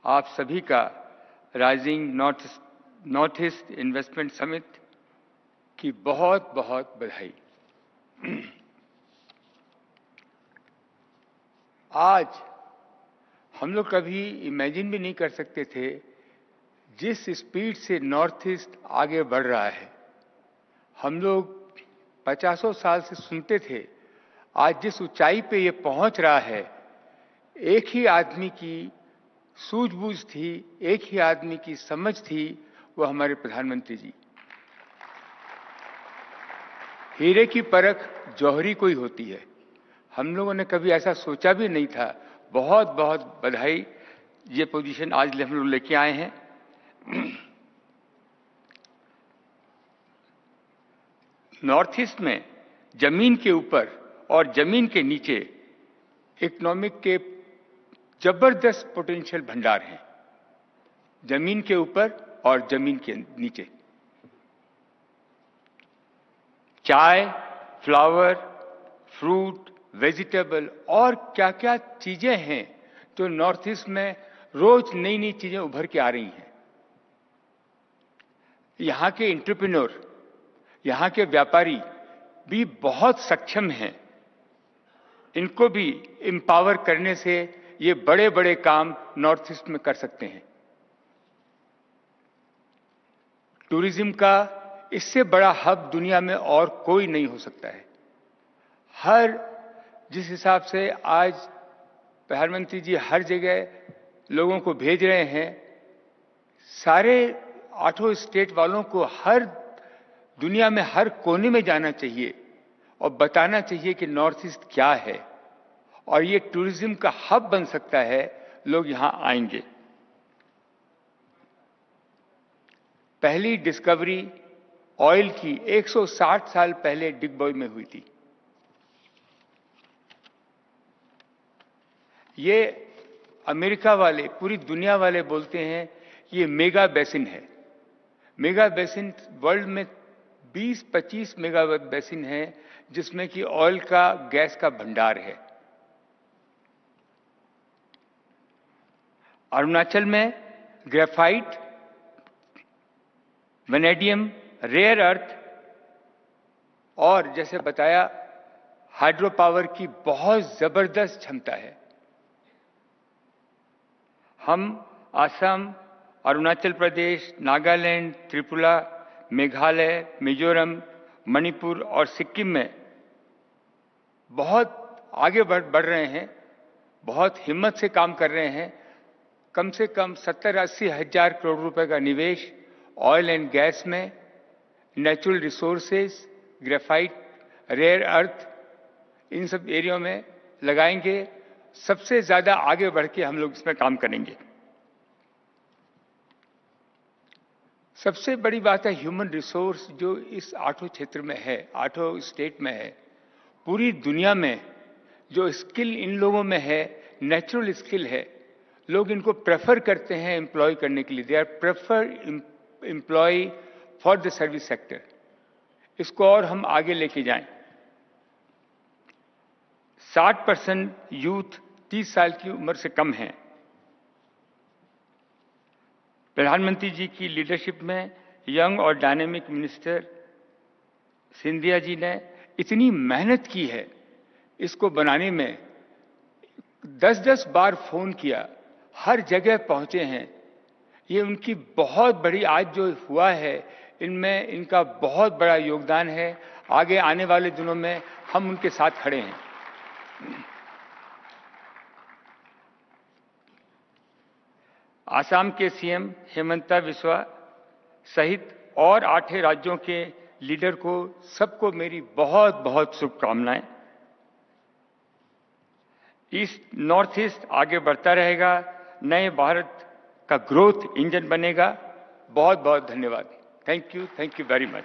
आप सभी का rising north east investment summit की बहुत बहुत बधाई। आज हम लोग कभी इमेजिन भी नहीं कर सकते थे जिस स्पीड से नॉर्थ ईस्ट आगे बढ़ रहा है। हम लोग 50 साल से सुनते थे, आज जिस ऊंचाई पे ये पहुंच रहा है, एक ही आदमी की सूझबूझ थी, एक ही आदमी की समझ थी, वो हमारे प्रधानमंत्री जी। हीरे की परख जौहरी कोई होती है, हम लोगों ने कभी ऐसा सोचा भी नहीं था। बहुत बहुत बधाई, ये पोजीशन आज हम लोग लेके आए हैं। नॉर्थ ईस्ट में जमीन के ऊपर और जमीन के नीचे इकोनॉमिक के जबरदस्त पोटेंशियल भंडार हैं, जमीन के ऊपर और जमीन के नीचे। चाय, फ्लावर, फ्रूट, वेजिटेबल और क्या क्या चीजें हैं जो नॉर्थ ईस्ट में रोज नई नई चीजें उभर के आ रही हैं। यहाँ के एंटरप्रेन्योर, यहाँ के व्यापारी भी बहुत सक्षम हैं। इनको भी एम्पावर करने से ये बड़े बड़े काम नॉर्थ ईस्ट में कर सकते हैं। टूरिज्म का इससे बड़ा हब दुनिया में और कोई नहीं हो सकता है। हर जिस हिसाब से आज प्रधानमंत्री जी हर जगह लोगों को भेज रहे हैं, सारे 8 स्टेट वालों को हर दुनिया में हर कोने में जाना चाहिए और बताना चाहिए कि नॉर्थ ईस्ट क्या है और ये टूरिज्म का हब बन सकता है। लोग यहां आएंगे। पहली डिस्कवरी ऑयल की 160 साल पहले डिगबॉय में हुई थी। ये अमेरिका वाले, पूरी दुनिया वाले बोलते हैं ये मेगा बेसिन है। मेगा बेसिन वर्ल्ड में 20-25 मेगा बेसिन है जिसमें कि ऑयल का, गैस का भंडार है। अरुणाचल में ग्रेफाइट, वेनेडियम, रेयर अर्थ और जैसे बताया हाइड्रो पावर की बहुत जबरदस्त क्षमता है। हम असम, अरुणाचल प्रदेश, नागालैंड, त्रिपुरा, मेघालय, मिजोरम, मणिपुर और सिक्किम में बहुत आगे बढ़ रहे हैं, बहुत हिम्मत से काम कर रहे हैं। कम से कम 70-80 हजार करोड़ रुपए का निवेश ऑयल एंड गैस में, natural resources, graphite, rare earth, इन सब एरिया में लगाएंगे। सबसे ज्यादा आगे बढ़ के हम लोग इसमें काम करेंगे। सबसे बड़ी बात है ह्यूमन रिसोर्स जो इस 8 क्षेत्र में है, 8 स्टेट में है। पूरी दुनिया में जो स्किल इन लोगों में है, नेचुरल स्किल है। लोग इनको प्रेफर करते हैं एम्प्लॉय करने के लिए। They are prefer employ for the service sector. इसको और हम आगे लेके जाएं। 60% यूथ 30 साल की उम्र से कम हैं। प्रधानमंत्री जी की लीडरशिप में यंग और डायनेमिक मिनिस्टर सिंधिया जी ने इतनी मेहनत की है इसको बनाने में। 10-10 बार फोन किया, हर जगह पहुंचे हैं। ये उनकी बहुत बड़ी आज जो हुआ है, इनमें इनका बहुत बड़ा योगदान है। आगे आने वाले दिनों में हम उनके साथ खड़े हैं। आसाम के सीएम हेमंता बिस्वा सहित और 8 राज्यों के लीडर को सबको मेरी बहुत बहुत शुभकामनाएं। ईस्ट नॉर्थ ईस्ट आगे बढ़ता रहेगा, नए भारत का ग्रोथ इंजन बनेगा। बहुत बहुत धन्यवाद। Thank you very much.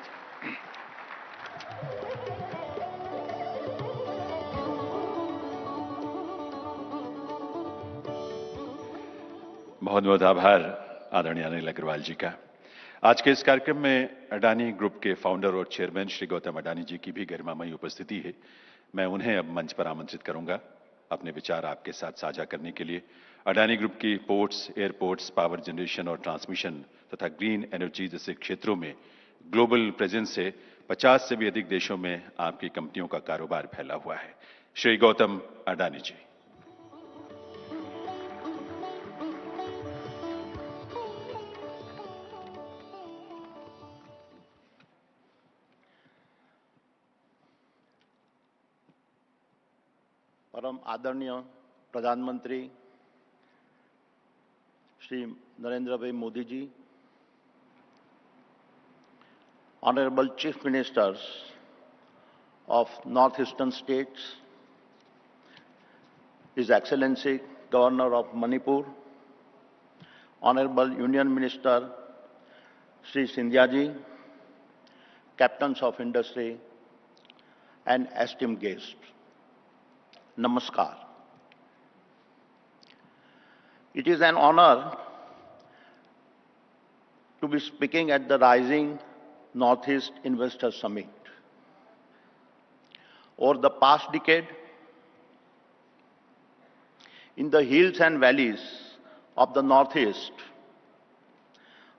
बहुत बहुत आभार आदरणीय अनिल अग्रवाल जी का। आज के इस कार्यक्रम में अडानी ग्रुप के फाउंडर और चेयरमैन श्री गौतम अडानी जी की भी गरिमामयी उपस्थिति है। मैं उन्हें अब मंच पर आमंत्रित करूंगा अपने विचार आपके साथ साझा करने के लिए। अडानी ग्रुप की पोर्ट्स, एयरपोर्ट्स, पावर जनरेशन और ट्रांसमिशन तथा ग्रीन एनर्जी जैसे क्षेत्रों में ग्लोबल प्रेजेंस से 50 से भी अधिक देशों में आपकी कंपनियों का कारोबार फैला हुआ है। श्री गौतम अडानी जी। परम आदरणीय प्रधानमंत्री श्री नरेंद्र भाई Modi ji, Honorable Chief Ministers of Northeastern States, His Excellency Governor of Manipur, Honorable Union Minister Shri Sindhya ji, Captains of Industry and esteemed guests, Namaskar. It is an honor to be speaking at the Rising Northeast Investor Summit. Over the past decade, in the hills and valleys of the Northeast,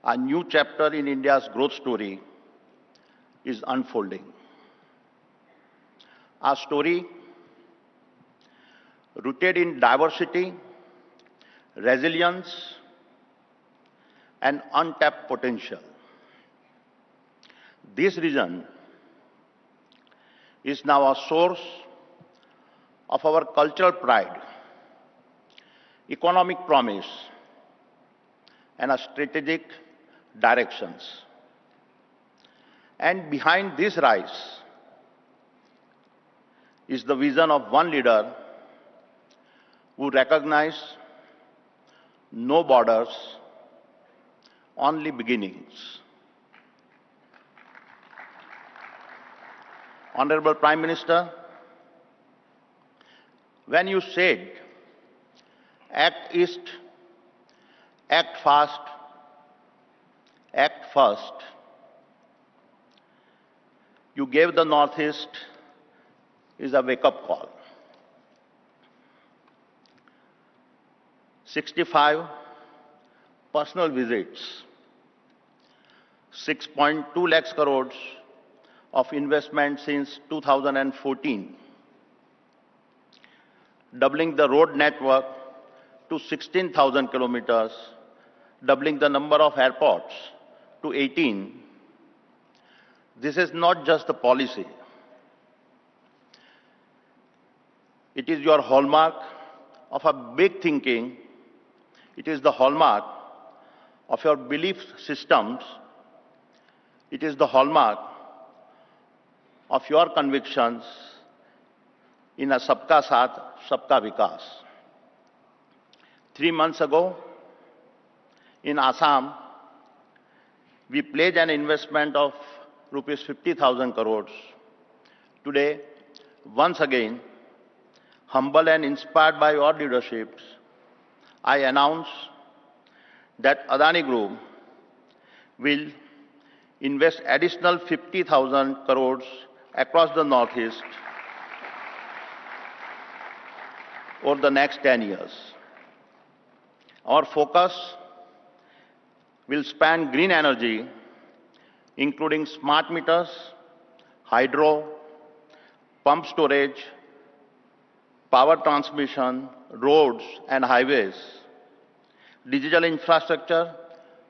a new chapter in India's growth story is unfolding. A story rooted in diversity, resilience, and untapped potential. This region is now a source of our cultural pride, economic promise, and a strategic directions. And behind this rise is the vision of one leader who recognizes no borders, only beginnings. Honorable Prime Minister, when you said, act east, act fast, act first, you gave the Northeast is a wake-up call. 65 personal visits, 6.2 lakhs crores of investment since 2014, doubling the road network to 16,000 kilometers, doubling the number of airports to 18. This is not just the policy. It is your hallmark of a big thinking. It is the hallmark of your belief systems. It is the hallmark of your convictions in a Sabka Saath, Sabka Vikas. 3 months ago, in Assam, we pledged an investment of rupees 50,000 crores. Today, once again, humble and inspired by your leaderships, I announce that Adani Group will invest additional 50,000 crores across the Northeast over the next 10 years. Our focus will span green energy, including smart meters, hydro, pump storage, power transmission, roads and highways, digital infrastructure,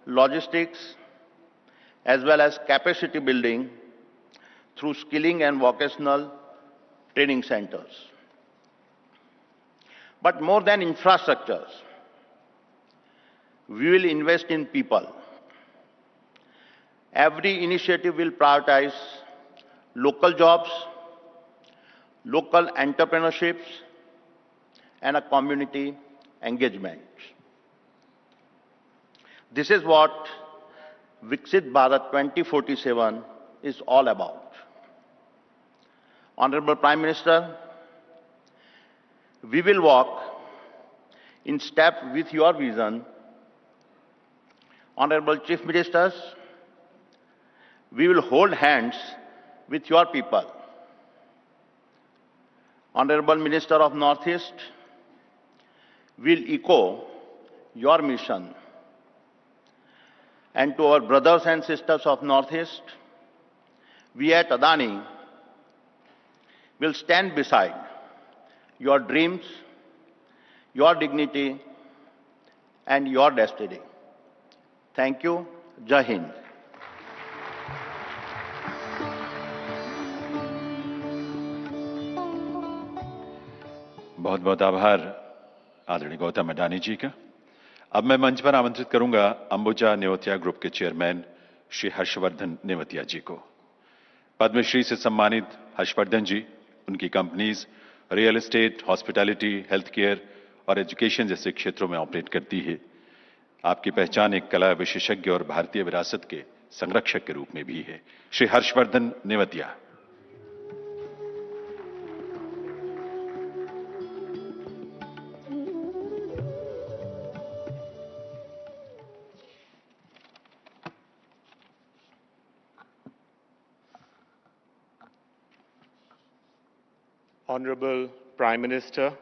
logistics, as well as capacity building through skilling and vocational training centers. But more than infrastructures, we will invest in people. Every initiative will prioritize local jobs, local entrepreneurships, and a community engagement. This is what Viksit Bharat 2047 is all about. Honorable Prime Minister, we will walk in step with your vision. Honorable Chief Ministers, we will hold hands with your people. Honorable Minister of Northeast, will echo your mission. And to our brothers and sisters of Northeast, we at Adani will stand beside your dreams, your dignity, and your destiny. Thank you. Jai Hind. बहुत बहुत आभार आदरणीय गौतम अडानी जी का। अब मैं मंच पर आमंत्रित करूंगा अंबुजा नेवतिया ग्रुप के चेयरमैन श्री हर्षवर्धन नेवतिया जी को। पद्मश्री से सम्मानित हर्षवर्धन जी उनकी companies real estate, hospitality, health care और एजुकेशन जैसे क्षेत्रों में ऑपरेट करती है। आपकी पहचान एक कला विशेषज्ञ और भारतीय विरासत के संरक्षक के रूप में भी है। Shri Harshvardhan Nevatia. Honorable Prime Minister,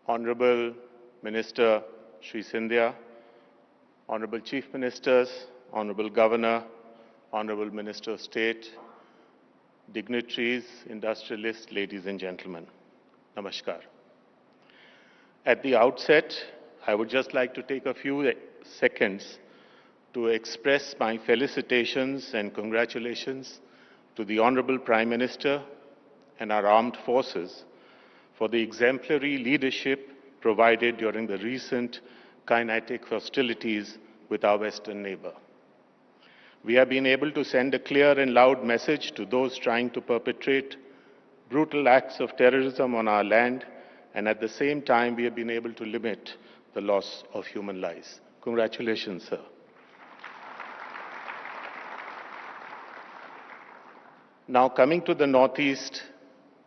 Honorable Minister Shri Scindia, Honorable Chief Ministers, Honorable Governor, Honorable Minister of State, dignitaries, industrialists, ladies and gentlemen, Namaskar. At the outset, I would just like to take a few seconds to express my felicitations and congratulations to the Honorable Prime Minister and our armed forces for the exemplary leadership provided during the recent kinetic hostilities with our western neighbor. We have been able to send a clear and loud message to those trying to perpetrate brutal acts of terrorism on our land, and at the same time we have been able to limit the loss of human lives. Congratulations, sir. Now coming to the Northeast,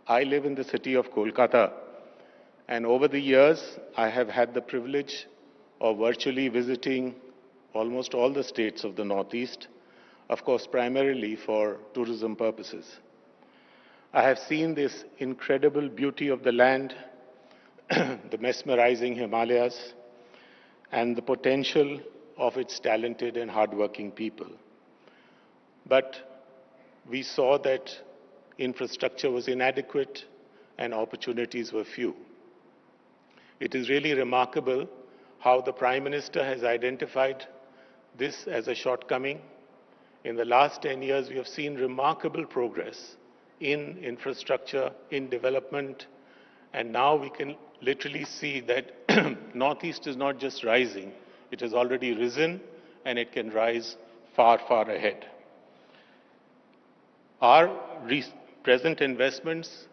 I live in the city of Kolkata, and over the years I have had the privilege of virtually visiting almost all the states of the Northeast, of course primarily for tourism purposes. I have seen this incredible beauty of the land, the mesmerizing Himalayas, and the potential of its talented and hardworking people. But we saw that infrastructure was inadequate and opportunities were few. It is really remarkable how the Prime Minister has identified this as a shortcoming. In the last 10 years, we have seen remarkable progress in infrastructure, in development, and now we can literally see that Northeast is not just rising, it has already risen and it can rise far, far ahead. Our present investments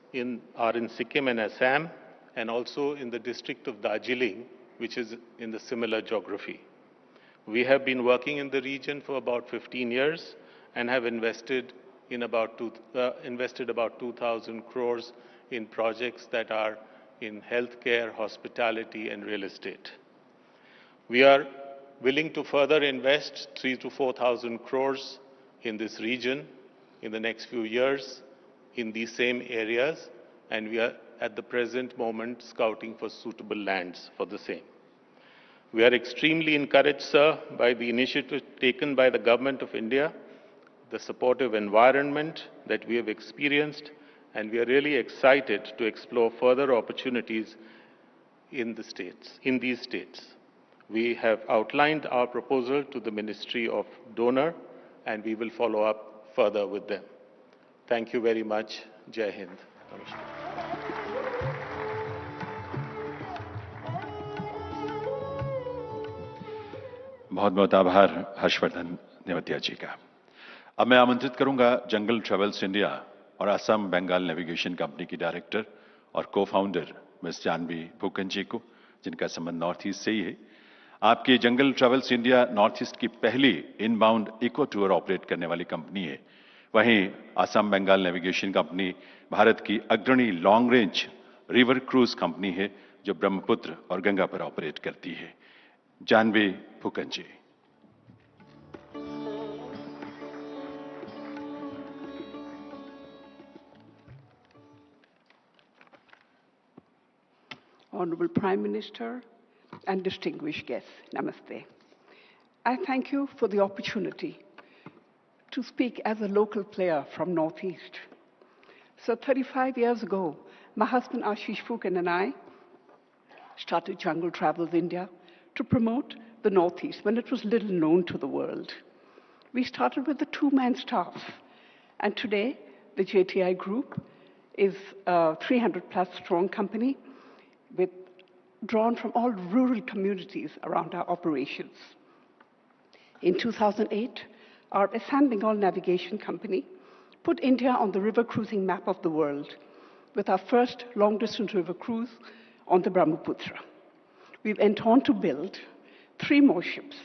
are in Sikkim and Assam, and also in the district of Darjeeling, which is in the similar geography. We have been working in the region for about 15 years and have invested about 2,000 crores in projects that are in healthcare, hospitality, and real estate. We are willing to further invest 3,000 to 4,000 crores in this region in the next few years in these same areas, and we are at the present moment scouting for suitable lands for the same. We are extremely encouraged, sir, by the initiative taken by the Government of India, the supportive environment that we have experienced, and we are really excited to explore further opportunities in these states. We have outlined our proposal to the Ministry of Donor, and we will follow up further with them. Thank you very much. Jai Hind. Namaskar. बहुत बहुत आभार हर्षवर्धन नेवतिया जी का। अब मैं आमंत्रित करूंगा जंगल travels India और Assam Bengal navigation company की डायरेक्टर और को-फाउंडर मिस जानवी फूकन जी को, जिनका संबंध नॉर्थ ईस्ट से ही है। आपकी जंगल ट्रेवल्स इंडिया नॉर्थ ईस्ट की पहली इनबाउंड इको टूर ऑपरेट करने वाली कंपनी है। वहीं असम बंगाल नेविगेशन कंपनी भारत की अग्रणी long range river cruise company है, जो ब्रह्मपुत्र और गंगा पर ऑपरेट करती है। जानवी फूकन जी। Honorable Prime Minister and distinguished guests, Namaste. I thank you for the opportunity to speak as a local player from Northeast. So 35 years ago, my husband Ashish Fookan and I started Jungle Travels India to promote the Northeast when it was little known to the world. We started with a two-man staff, and today the JTI Group is a 300-plus strong company drawn from all rural communities around our operations. In 2008, our Assam Bengal Navigation Company put India on the river cruising map of the world with our first long-distance river cruise on the Brahmaputra. We went on to build 3 more ships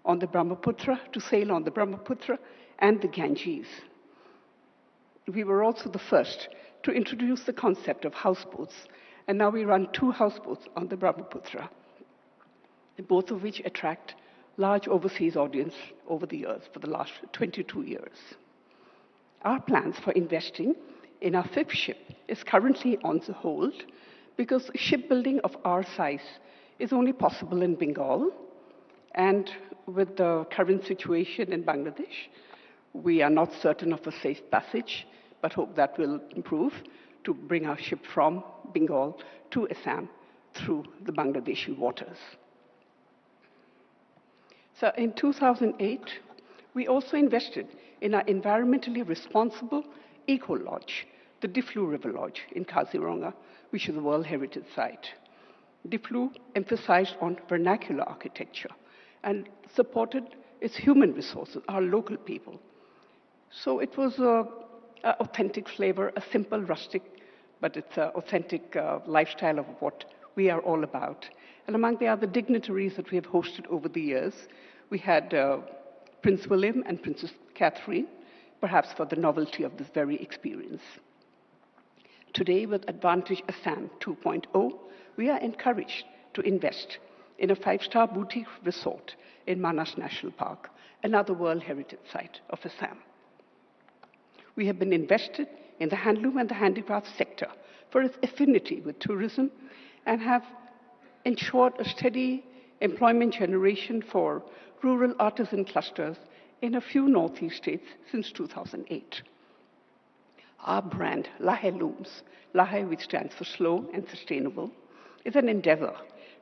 on the Brahmaputra to sail on the Brahmaputra and the Ganges. We were also the first to introduce the concept of houseboats, and now we run 2 houseboats on the Brahmaputra, both of which attract large overseas audience over the years, for the last 22 years. Our plans for investing in our 5th ship is currently on the hold because shipbuilding of our size is only possible in Bengal, and with the current situation in Bangladesh, we are not certain of a safe passage, but hope that will improve to bring our ship from Bengal to Assam through the Bangladeshi waters. So in 2008, we also invested in our environmentally responsible eco-lodge, the Diflu River Lodge in Kaziranga, which is a World Heritage Site. Diflu emphasized on vernacular architecture and supported its human resources, our local people. So it was an authentic flavor, a simple, rustic, but it's an authentic lifestyle of what we are all about. And among the other dignitaries that we have hosted over the years, we had Prince William and Princess Catherine, perhaps for the novelty of this very experience. Today, with Advantage Assam 2.0, we are encouraged to invest in a 5-star boutique resort in Manas National Park, another World Heritage Site of Assam. We have been invested in the handloom and the handicraft sector for its affinity with tourism and have ensured a steady employment generation for rural artisan clusters in a few Northeast states since 2008. Our brand, Lahe Looms, Lahe, which stands for slow and sustainable, is an endeavor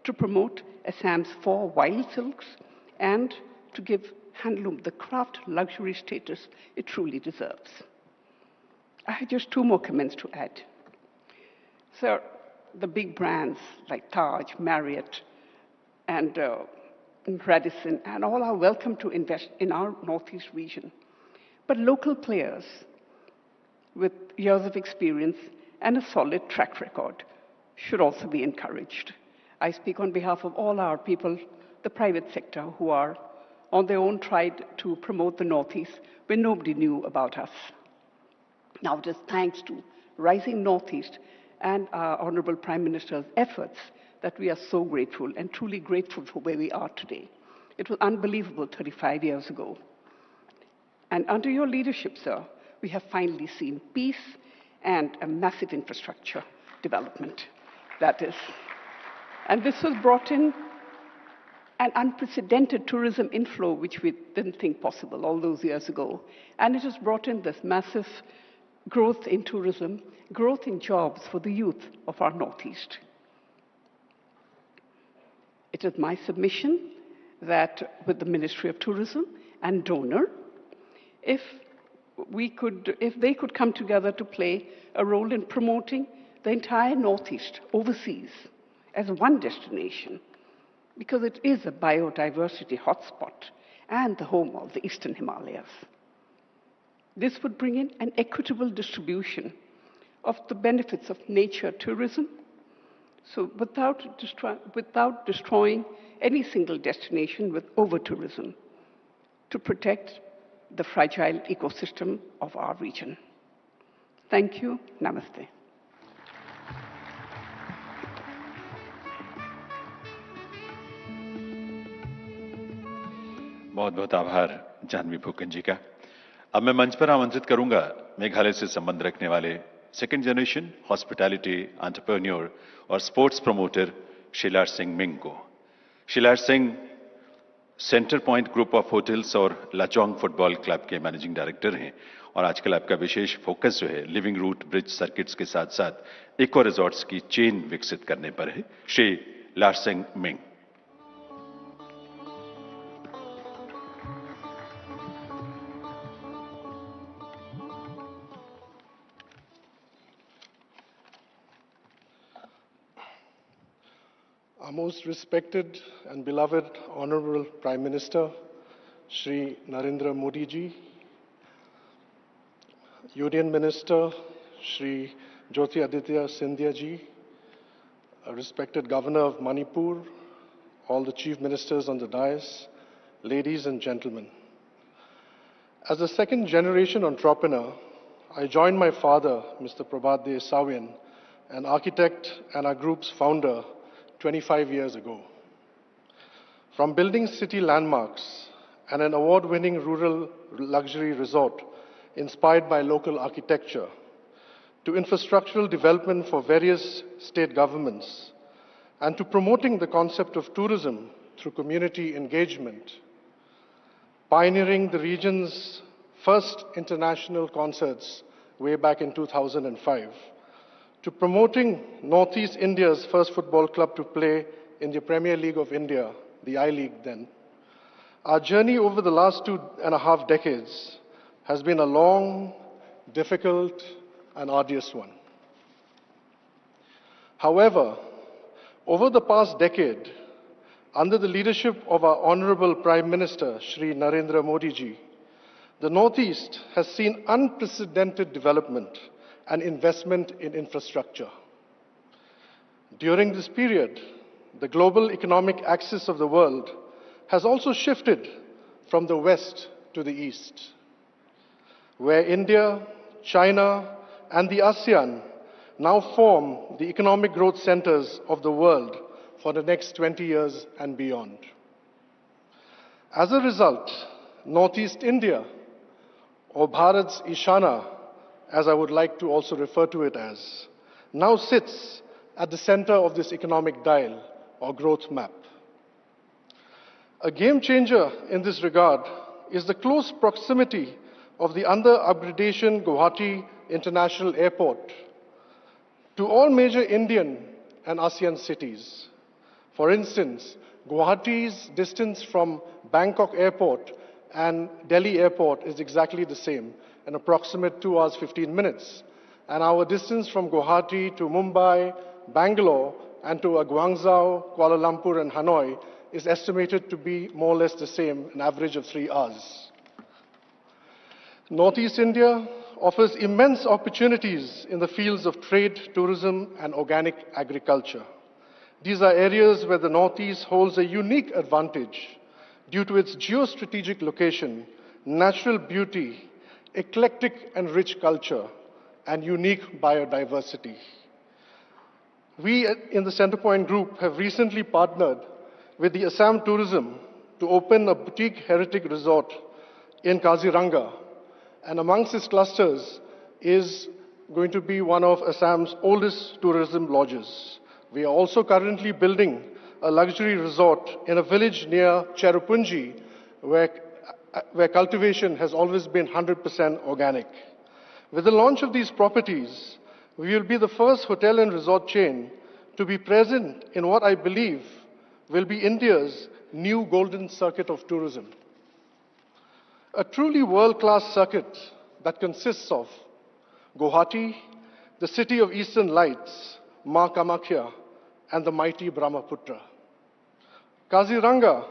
to promote Assam's 4 wild silks and to give handloom the craft luxury status it truly deserves. I have just 2 more comments to add. So the big brands like Taj, Marriott, and Radisson, and all are welcome to invest in our Northeast region. But local players with years of experience and a solid track record should also be encouraged. I speak on behalf of all our people, the private sector, who are on their own tried to promote the Northeast when nobody knew about us. Now it is thanks to Rising Northeast and our Honorable Prime Minister's efforts that we are so grateful and truly grateful for where we are today. It was unbelievable 35 years ago. And under your leadership, sir, we have finally seen peace and a massive infrastructure development. That is. And this has brought in an unprecedented tourism inflow, which we didn't think possible all those years ago. And it has brought in this massive growth in tourism, growth in jobs for the youth of our Northeast. It is my submission that with the Ministry of Tourism and donor, if they could come together to play a role in promoting the entire Northeast overseas as one destination, because it is a biodiversity hotspot and the home of the Eastern Himalayas. This would bring in an equitable distribution of the benefits of nature tourism, so without destroying any single destination with over-tourism, to protect the fragile ecosystem of our region. Thank you. Namaste. बहुत बहुत आभार जानवी फूकन जी का। अब मैं मंच पर आमंत्रित करूंगा मेघालय से संबंध रखने वाले सेकंड जनरेशन हॉस्पिटैलिटी एंटरप्रेन्योर और स्पोर्ट्स प्रमोटर शिलार सिंह मिंग को। Shilar Singh centre point group of hotels और लाचोंग फुटबॉल क्लब के मैनेजिंग डायरेक्टर हैं और आजकल आपका विशेष फोकस जो है लिविंग रूट ब्रिज सर्किट्स के साथ साथ इको रिजॉर्ट्स की चेन विकसित करने पर है। श्री लार Singh Ming. Our most respected and beloved Honorable Prime Minister, Shri Narendra Modi ji, Union Minister, Shri Jyoti Aditya Scindia ji, a respected Governor of Manipur, all the Chief Ministers on the dais, ladies and gentlemen. As a second generation entrepreneur, I joined my father, Mr. Prabhat De Sawian, an architect and our group's founder, 25 years ago. From building city landmarks and an award-winning rural luxury resort inspired by local architecture, to infrastructural development for various state governments, and to promoting the concept of tourism through community engagement, pioneering the region's first international concerts way back in 2005, to promoting Northeast India's first football club to play in the Premier League of India, the I-League then. Our journey over the last 2.5 decades has been a long, difficult, and arduous one. However, over the past decade, under the leadership of our Honorable Prime Minister, Shri Narendra Modi ji, the Northeast has seen unprecedented development and investment in infrastructure. During this period, the global economic axis of the world has also shifted from the west to the east, where India, China, and the ASEAN now form the economic growth centers of the world for the next 20 years and beyond. As a result, Northeast India, or Bharat's Ishana, as I would like to also refer to it as, now sits at the center of this economic dial or growth map. A game changer in this regard is the close proximity of the under-upgradation Guwahati International Airport to all major Indian and ASEAN cities. For instance, Guwahati's distance from Bangkok Airport and Delhi Airport is exactly the same, an approximate 2 hours, 15 minutes. And our distance from Guwahati to Mumbai, Bangalore, and to Guangzhou, Kuala Lumpur, and Hanoi is estimated to be more or less the same, an average of 3 hours. Northeast India offers immense opportunities in the fields of trade, tourism, and organic agriculture. These are areas where the Northeast holds a unique advantage due to its geostrategic location, natural beauty, eclectic and rich culture, and unique biodiversity. We in the Centrepoint Group have recently partnered with the Assam Tourism to open a boutique heritage resort in Kaziranga, and amongst its clusters is going to be one of Assam's oldest tourism lodges. We are also currently building a luxury resort in a village near Cherrapunji, where cultivation has always been 100% organic. With the launch of these properties, we will be the first hotel and resort chain to be present in what I believe will be India's new golden circuit of tourism. A truly world-class circuit that consists of Guwahati, the city of Eastern Lights, Ma Kamakhya, and the mighty Brahmaputra. Kaziranga,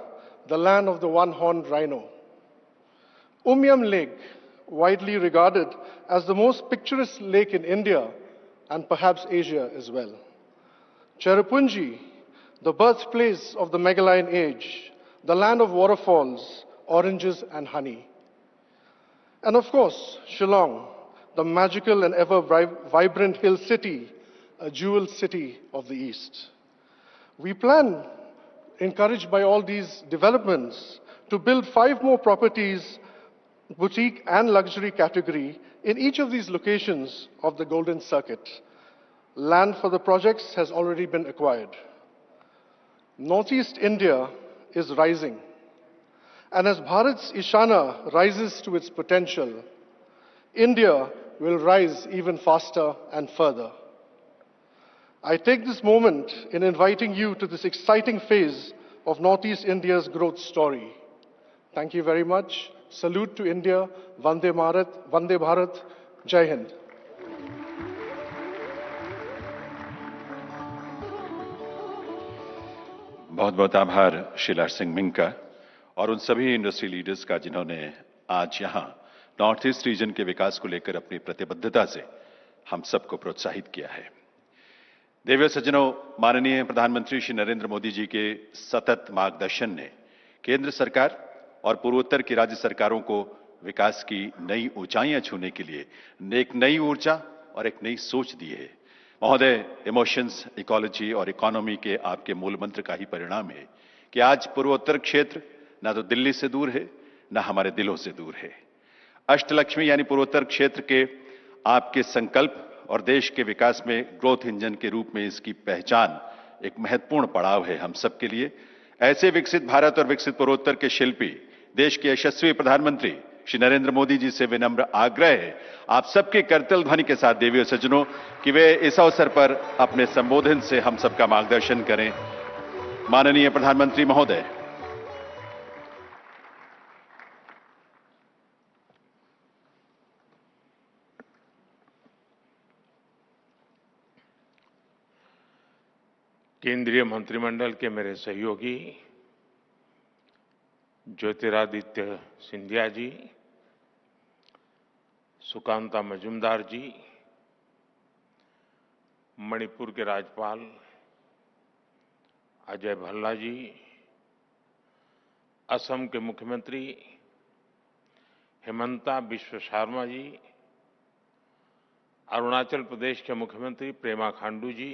the land of the one-horned rhino. Umyam Lake, widely regarded as the most picturesque lake in India and perhaps Asia as well. Cherrapunji, the birthplace of the Meghalaya age, the land of waterfalls, oranges and honey. And of course, Shillong, the magical and ever vibrant hill city, a jewel city of the East. We plan, encouraged by all these developments, to build 5 more properties, boutique and luxury category, in each of these locations of the Golden Circuit. Land for the projects has already been acquired. Northeast India is rising. And as Bharat's Ishana rises to its potential, India will rise even faster and further. I take this moment in inviting you to this exciting phase of Northeast India's growth story. Thank you very much. Salute to India. Vande Bharat. Jai Hind. बहुत बहुत आभार Sheila Singh Ming का और उन सभी industry leaders का जिन्होंने आज यहां नॉर्थ ईस्ट रीजन के विकास को लेकर अपनी प्रतिबद्धता से हम सबको प्रोत्साहित किया है। देवियों सज्जनों, माननीय प्रधानमंत्री श्री नरेंद्र मोदी जी के सतत मार्गदर्शन ने केंद्र सरकार और पूर्वोत्तर की राज्य सरकारों को विकास की नई ऊंचाइयां छूने के लिए एक नई ऊर्जा और एक नई सोच दी है। महोदय, इमोशंस, इकोलॉजी और इकोनॉमी के आपके मूल मंत्र का ही परिणाम है कि आज पूर्वोत्तर क्षेत्र न तो दिल्ली से दूर है, न हमारे दिलों से दूर है। अष्टलक्ष्मी यानी पूर्वोत्तर क्षेत्र के आपके संकल्प और देश के विकास में ग्रोथ इंजन के रूप में इसकी पहचान एक महत्वपूर्ण पड़ाव है हम सबके लिए। ऐसे विकसित भारत और विकसित पूर्वोत्तर के शिल्पी देश के यशस्वी प्रधानमंत्री श्री नरेंद्र मोदी जी से विनम्र आग्रह है आप सबके करतल ध्वनि के साथ देवियों सज्जनों कि वे इस अवसर पर अपने संबोधन से हम सबका मार्गदर्शन करें। माननीय प्रधानमंत्री महोदय। केंद्रीय मंत्रिमंडल के मेरे सहयोगी ज्योतिरादित्य सिंधिया जी, सुकांता मजूमदार जी, मणिपुर के राज्यपाल अजय भल्ला जी, असम के मुख्यमंत्री हेमंता बिश्व शर्मा जी, अरुणाचल प्रदेश के मुख्यमंत्री पेमा खांडू जी,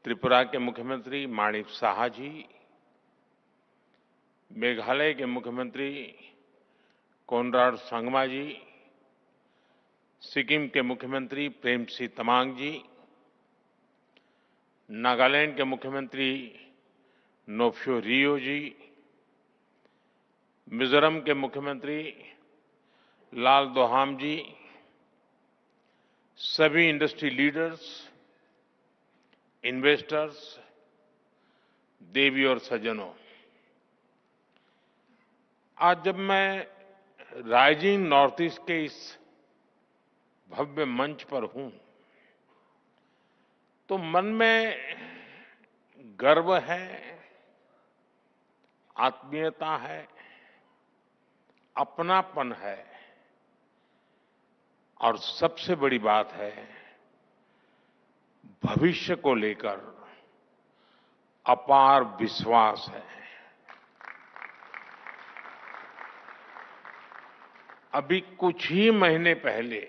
त्रिपुरा के मुख्यमंत्री माणिक साहा जी, मेघालय के मुख्यमंत्री कोनराड संगमा जी, सिक्किम के मुख्यमंत्री प्रेमसिंह तमांग जी, नागालैंड के मुख्यमंत्री नोफ्यो रियो जी, मिजोरम के मुख्यमंत्री लाल दोहाम जी, सभी इंडस्ट्री लीडर्स, इन्वेस्टर्स, देवी और सज्जनों, आज जब मैं राइजिंग नॉर्थ ईस्ट के इस भव्य मंच पर हूं तो मन में गर्व है, आत्मीयता है, अपनापन है और सबसे बड़ी बात है भविष्य को लेकर अपार विश्वास है। अभी कुछ ही महीने पहले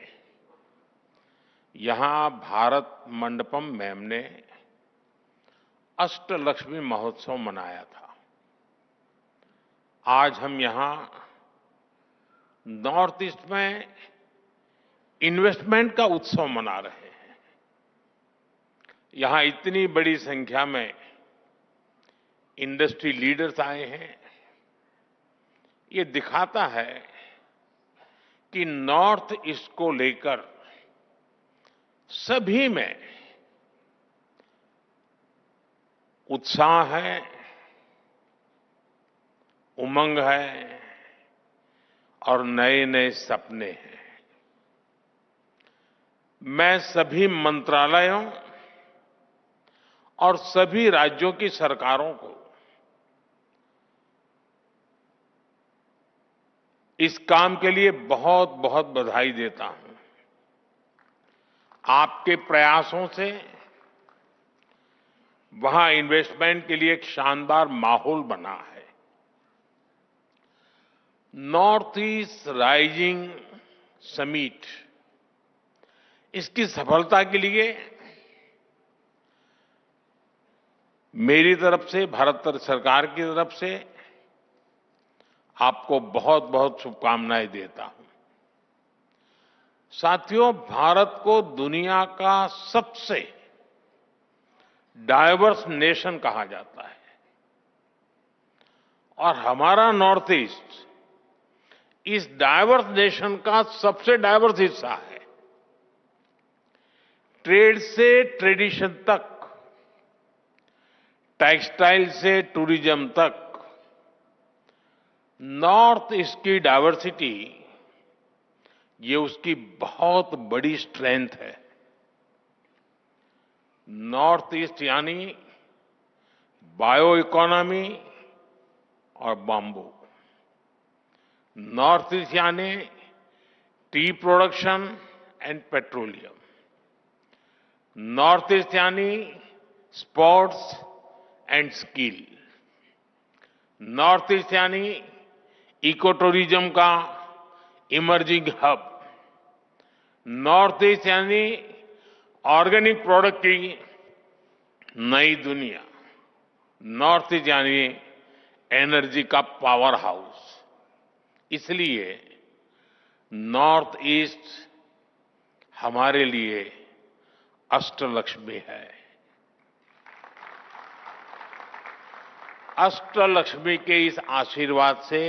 यहां भारत मंडपम मैम ने अष्टलक्ष्मी महोत्सव मनाया था। आज हम यहां नॉर्थ ईस्ट में इन्वेस्टमेंट का उत्सव मना रहे हैं। यहां इतनी बड़ी संख्या में इंडस्ट्री लीडर्स आए हैं। ये दिखाता है कि नॉर्थ ईस्ट को लेकर सभी में उत्साह है, उमंग है और नए नए सपने हैं। मैं सभी मंत्रालयों और सभी राज्यों की सरकारों को इस काम के लिए बहुत बहुत बधाई देता हूं। आपके प्रयासों से वहां इन्वेस्टमेंट के लिए एक शानदार माहौल बना है। नॉर्थ ईस्ट राइजिंग समिट, इसकी सफलता के लिए मेरी तरफ से, भारत सरकार की तरफ से आपको बहुत बहुत शुभकामनाएं देता हूं। साथियों, भारत को दुनिया का सबसे डाइवर्स नेशन कहा जाता है और हमारा नॉर्थ ईस्ट इस डाइवर्स नेशन का सबसे डाइवर्स हिस्सा है। ट्रेड से ट्रेडिशन तक, टेक्सटाइल से टूरिज्म तक, नॉर्थ ईस्ट की डाइवर्सिटी ये उसकी बहुत बड़ी स्ट्रेंथ है। नॉर्थ ईस्ट यानी बायो इकोनॉमी और बाम्बू, नॉर्थ ईस्ट यानी tea production and petroleum, north east यानी sports and skill, north east यानी इको टूरिज्म का इमर्जिंग हब, नॉर्थ ईस्ट यानी ऑर्गेनिक प्रोडक्ट की नई दुनिया, नॉर्थ ईस्ट यानी एनर्जी का पावर हाउस। इसलिए नॉर्थ ईस्ट हमारे लिए अष्टलक्ष्मी है। अष्टलक्ष्मी के इस आशीर्वाद से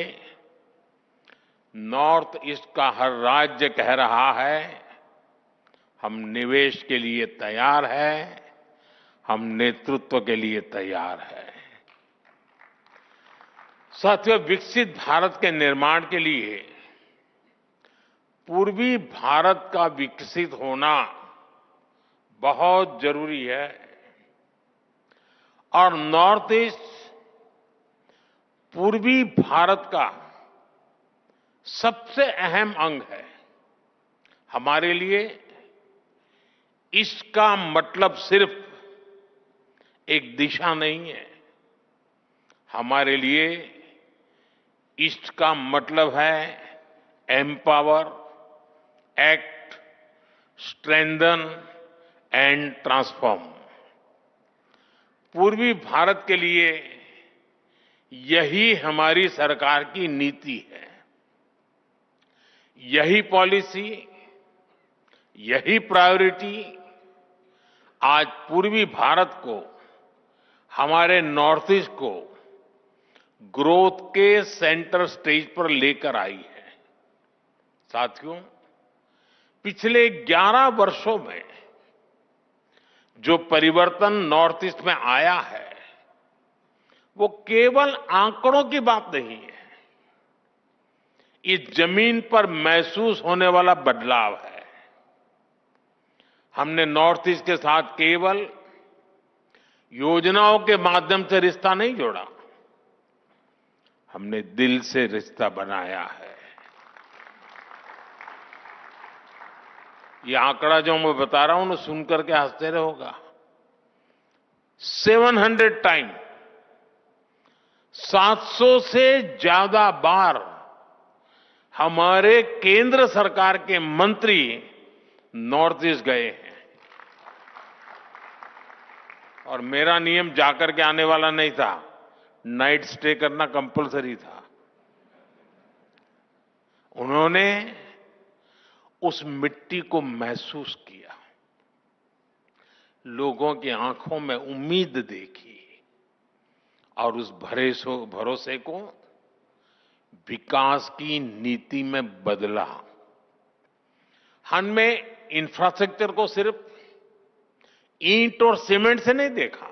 नॉर्थ ईस्ट का हर राज्य कह रहा है, हम निवेश के लिए तैयार हैं, हम नेतृत्व के लिए तैयार हैं। साथियों, विकसित भारत के निर्माण के लिए पूर्वी भारत का विकसित होना बहुत जरूरी है और नॉर्थ ईस्ट पूर्वी भारत का सबसे अहम अंग है। हमारे लिए इसका मतलब सिर्फ एक दिशा नहीं है, हमारे लिए ईस्ट का मतलब है empower, act, strengthen and transform. पूर्वी भारत के लिए यही हमारी सरकार की नीति है। यही पॉलिसी, यही प्रायोरिटी आज पूर्वी भारत को, हमारे नॉर्थ ईस्ट को ग्रोथ के सेंटर स्टेज पर लेकर आई है। साथियों, पिछले 11 वर्षों में जो परिवर्तन नॉर्थ ईस्ट में आया है वो केवल आंकड़ों की बात नहीं है, इस जमीन पर महसूस होने वाला बदलाव है। हमने नॉर्थ ईस्ट के साथ केवल योजनाओं के माध्यम से रिश्ता नहीं जोड़ा, हमने दिल से रिश्ता बनाया है। ये आंकड़ा जो मैं बता रहा हूं ना, सुनकर के हंसते रहोगा। 700 टाइम, 700 से ज्यादा बार हमारे केंद्र सरकार के मंत्री नॉर्थ ईस्ट गए हैं और मेरा नियम जाकर के आने वाला नहीं था, नाइट स्टे करना कंपलसरी था। उन्होंने उस मिट्टी को महसूस किया, लोगों की आंखों में उम्मीद देखी और उस भरोसे को विकास की नीति में बदला। हमने इंफ्रास्ट्रक्चर को सिर्फ ईंट और सीमेंट से नहीं देखा,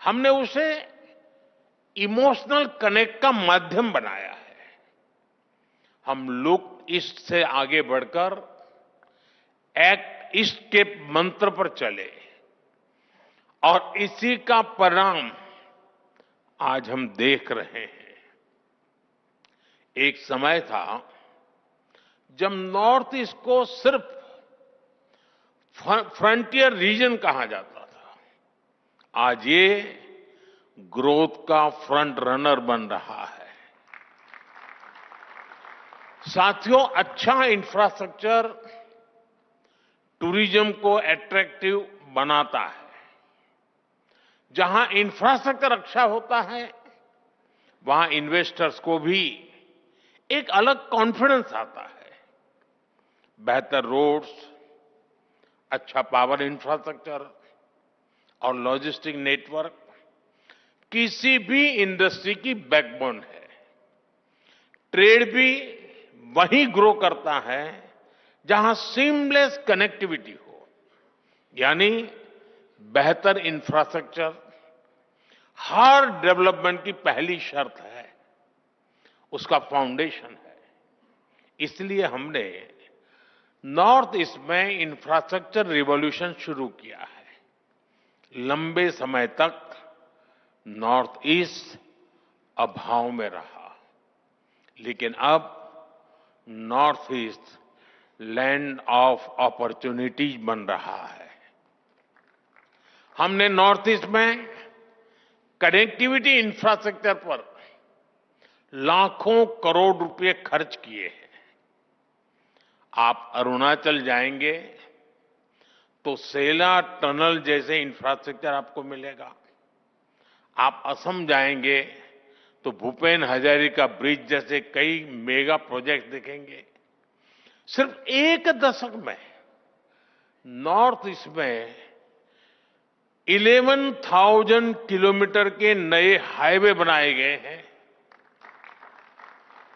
हमने उसे इमोशनल कनेक्ट का माध्यम बनाया है। हम लुक ईस्ट से आगे बढ़कर एक्ट ईस्ट के मंत्र पर चले और इसी का परिणाम आज हम देख रहे हैं। एक समय था जब नॉर्थ ईस्ट को सिर्फ फ्रंटियर रीजन कहा जाता था, आज ये ग्रोथ का फ्रंट रनर बन रहा है। साथियों, अच्छा इंफ्रास्ट्रक्चर टूरिज्म को अट्रैक्टिव बनाता है। जहां इंफ्रास्ट्रक्चर अच्छा होता है, वहां इन्वेस्टर्स को भी एक अलग कॉन्फिडेंस आता है। बेहतर रोड्स, अच्छा पावर इंफ्रास्ट्रक्चर और लॉजिस्टिक नेटवर्क किसी भी इंडस्ट्री की बैकबोन है। ट्रेड भी वहीं ग्रो करता है जहां सीमलेस कनेक्टिविटी हो, यानी बेहतर इंफ्रास्ट्रक्चर हर डेवलपमेंट की पहली शर्त है, उसका फाउंडेशन है। इसलिए हमने नॉर्थ ईस्ट में इंफ्रास्ट्रक्चर रिवॉल्यूशन शुरू किया है। लंबे समय तक नॉर्थ ईस्ट अभाव में रहा, लेकिन अब north east land of opportunities बन रहा है। हमने नॉर्थ ईस्ट में कनेक्टिविटी इंफ्रास्ट्रक्चर पर लाखों करोड़ रुपए खर्च किए हैं। आप अरुणाचल जाएंगे तो सेला टनल जैसे इंफ्रास्ट्रक्चर आपको मिलेगा। आप असम जाएंगे तो भूपेन हजारिका ब्रिज जैसे कई मेगा प्रोजेक्ट दिखेंगे। सिर्फ एक दशक में नॉर्थ ईस्ट में 11,000 किलोमीटर के नए हाईवे बनाए गए हैं।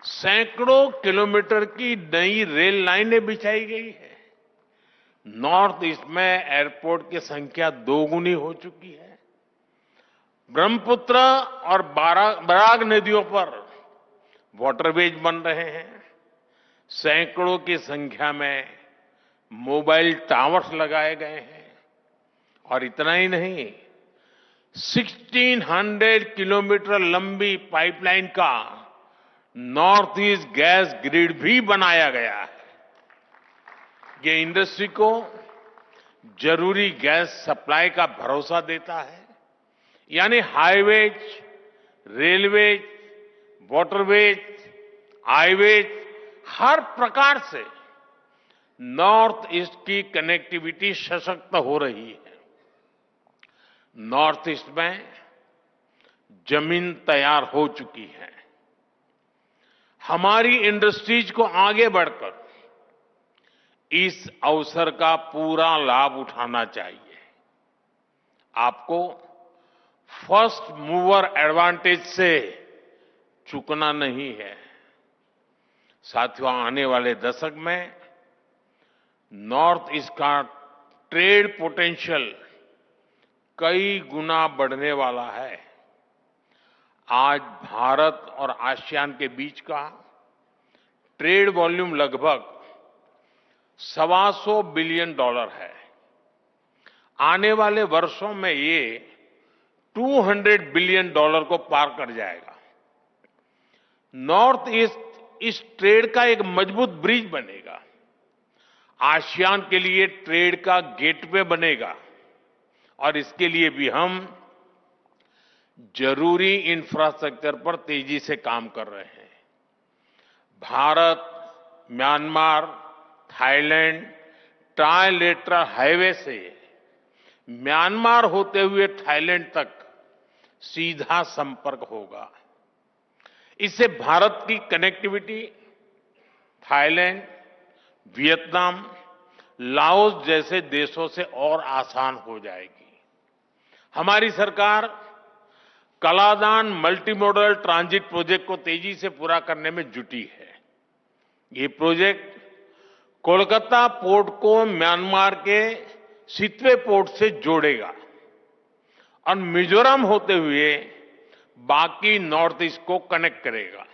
सैकड़ों किलोमीटर की नई रेल लाइनें बिछाई गई है। नॉर्थ ईस्ट में एयरपोर्ट की संख्या दोगुनी हो चुकी है। ब्रह्मपुत्र और बराग नदियों पर वाटरवेज बन रहे हैं। सैकड़ों की संख्या में मोबाइल टावर्स लगाए गए हैं। और इतना ही नहीं, 1600 किलोमीटर लंबी पाइपलाइन का नॉर्थ ईस्ट गैस ग्रिड भी बनाया गया है। ये इंडस्ट्री को जरूरी गैस सप्लाई का भरोसा देता है। यानी हाईवेज, रेलवेज, वाटरवेज, हाईवेज, हर प्रकार से नॉर्थ ईस्ट की कनेक्टिविटी सशक्त हो रही है। नॉर्थ ईस्ट में जमीन तैयार हो चुकी है। हमारी इंडस्ट्रीज को आगे बढ़कर इस अवसर का पूरा लाभ उठाना चाहिए। आपको फर्स्ट मूवर एडवांटेज से चूकना नहीं है। साथियों, आने वाले दशक में नॉर्थ ईस्ट का ट्रेड पोटेंशियल कई गुना बढ़ने वाला है। आज भारत और आसियान के बीच का ट्रेड वॉल्यूम लगभग $125 बिलियन है। आने वाले वर्षों में ये $200 बिलियन को पार कर जाएगा। नॉर्थ ईस्ट इस ट्रेड का एक मजबूत ब्रिज बनेगा। आसियान के लिए ट्रेड का गेटवे बनेगा और इसके लिए भी हम जरूरी इंफ्रास्ट्रक्चर पर तेजी से काम कर रहे हैं। Bharat, Myanmar, Thailand trilateral highway से म्यांमार होते हुए थाईलैंड तक सीधा संपर्क होगा। इससे भारत की कनेक्टिविटी थाईलैंड, वियतनाम, लाओस जैसे देशों से और आसान हो जाएगी। हमारी सरकार Kaladan multi modal transit project को तेजी से पूरा करने में जुटी है। ये प्रोजेक्ट कोलकाता पोर्ट को म्यांमार के सितवे पोर्ट से जोड़ेगा और मिजोरम होते हुए बाकी नॉर्थ ईस्ट को कनेक्ट करेगा।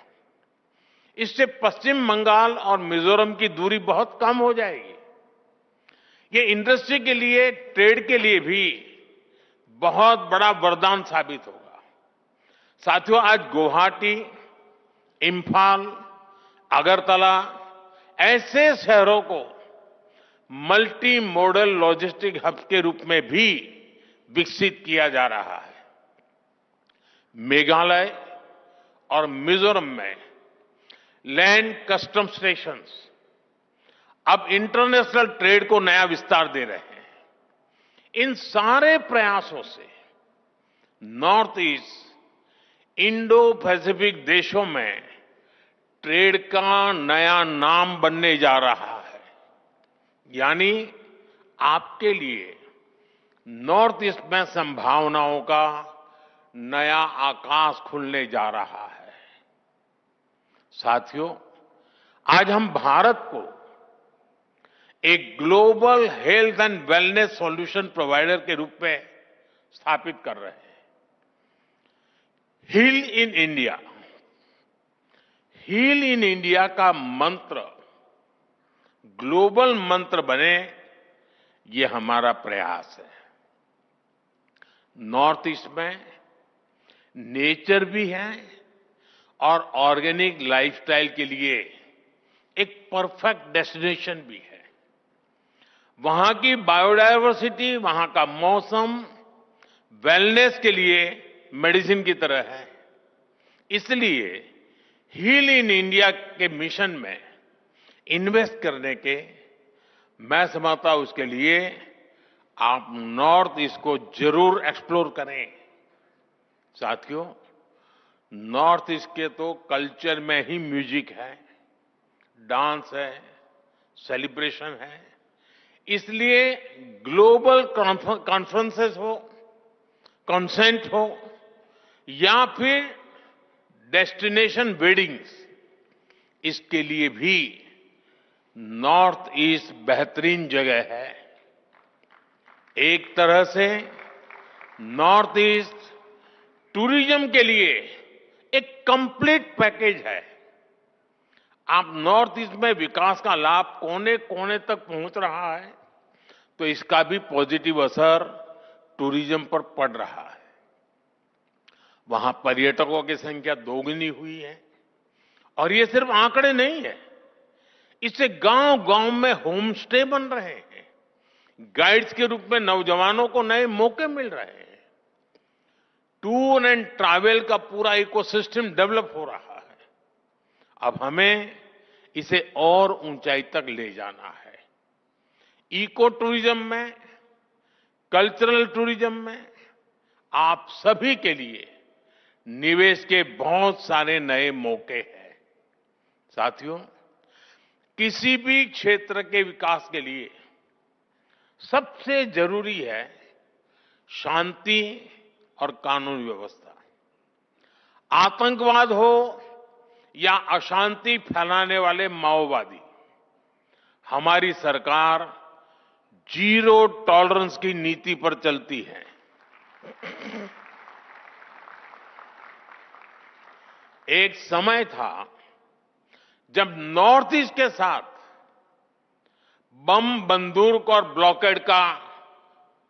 इससे पश्चिम बंगाल और मिजोरम की दूरी बहुत कम हो जाएगी। ये इंडस्ट्री के लिए, ट्रेड के लिए भी बहुत बड़ा वरदान साबित होगा। साथियों, आज गुवाहाटी, इंफाल, अगरतला ऐसे शहरों को मल्टी मॉडल लॉजिस्टिक हब के रूप में भी विकसित किया जा रहा है। मेघालय और मिजोरम में लैंड कस्टम स्टेशंस अब इंटरनेशनल ट्रेड को नया विस्तार दे रहे हैं। इन सारे प्रयासों से नॉर्थ ईस्ट इंडो पैसिफिक देशों में ट्रेड का नया नाम बनने जा रहा है। यानी आपके लिए नॉर्थ ईस्ट में संभावनाओं का नया आकाश खुलने जा रहा है। साथियों, आज हम भारत को एक global health and wellness solution provider के रूप में स्थापित कर रहे हैं। Heal in India, heal in India का मंत्र ग्लोबल मंत्र बने, ये हमारा प्रयास है। नॉर्थ ईस्ट में नेचर भी है और ऑर्गेनिक लाइफस्टाइल के लिए एक परफेक्ट डेस्टिनेशन भी है। वहां की बायोडायवर्सिटी, वहां का मौसम वेलनेस के लिए मेडिसिन की तरह है। इसलिए हील इन इंडिया के मिशन में इन्वेस्ट करने के, मैं समझता हूं उसके लिए आप नॉर्थ ईस्ट को जरूर एक्सप्लोर करें। साथियों, नॉर्थ ईस्ट के तो कल्चर में ही म्यूजिक है, डांस है, सेलिब्रेशन है। इसलिए ग्लोबल कॉन्फ्रेंसेस हो, कॉन्सेंट हो या फिर डेस्टिनेशन वेडिंग्स, इसके लिए भी नॉर्थ ईस्ट बेहतरीन जगह है। एक तरह से नॉर्थ ईस्ट टूरिज्म के लिए एक कंप्लीट पैकेज है। आप नॉर्थ ईस्ट में विकास का लाभ कोने कोने तक पहुंच रहा है, तो इसका भी पॉजिटिव असर टूरिज्म पर पड़ रहा है। वहां पर्यटकों की संख्या दोगुनी हुई है और ये सिर्फ आंकड़े नहीं है, इससे गांव-गांव में होम स्टे बन रहे हैं। गाइड्स के रूप में नौजवानों को नए मौके मिल रहे हैं। टूर एंड ट्रैवल का पूरा इकोसिस्टम डेवलप हो रहा है। अब हमें इसे और ऊंचाई तक ले जाना है। इको टूरिज्म में, कल्चरल टूरिज्म में आप सभी के लिए निवेश के बहुत सारे नए मौके हैं। साथियों, किसी भी क्षेत्र के विकास के लिए सबसे जरूरी है शांति और कानून व्यवस्था। आतंकवाद हो या अशांति फैलाने वाले माओवादी, हमारी सरकार जीरो टॉलरेंस की नीति पर चलती है। एक समय था जब नॉर्थ ईस्ट के साथ बम, बंदूक और ब्लॉकेड का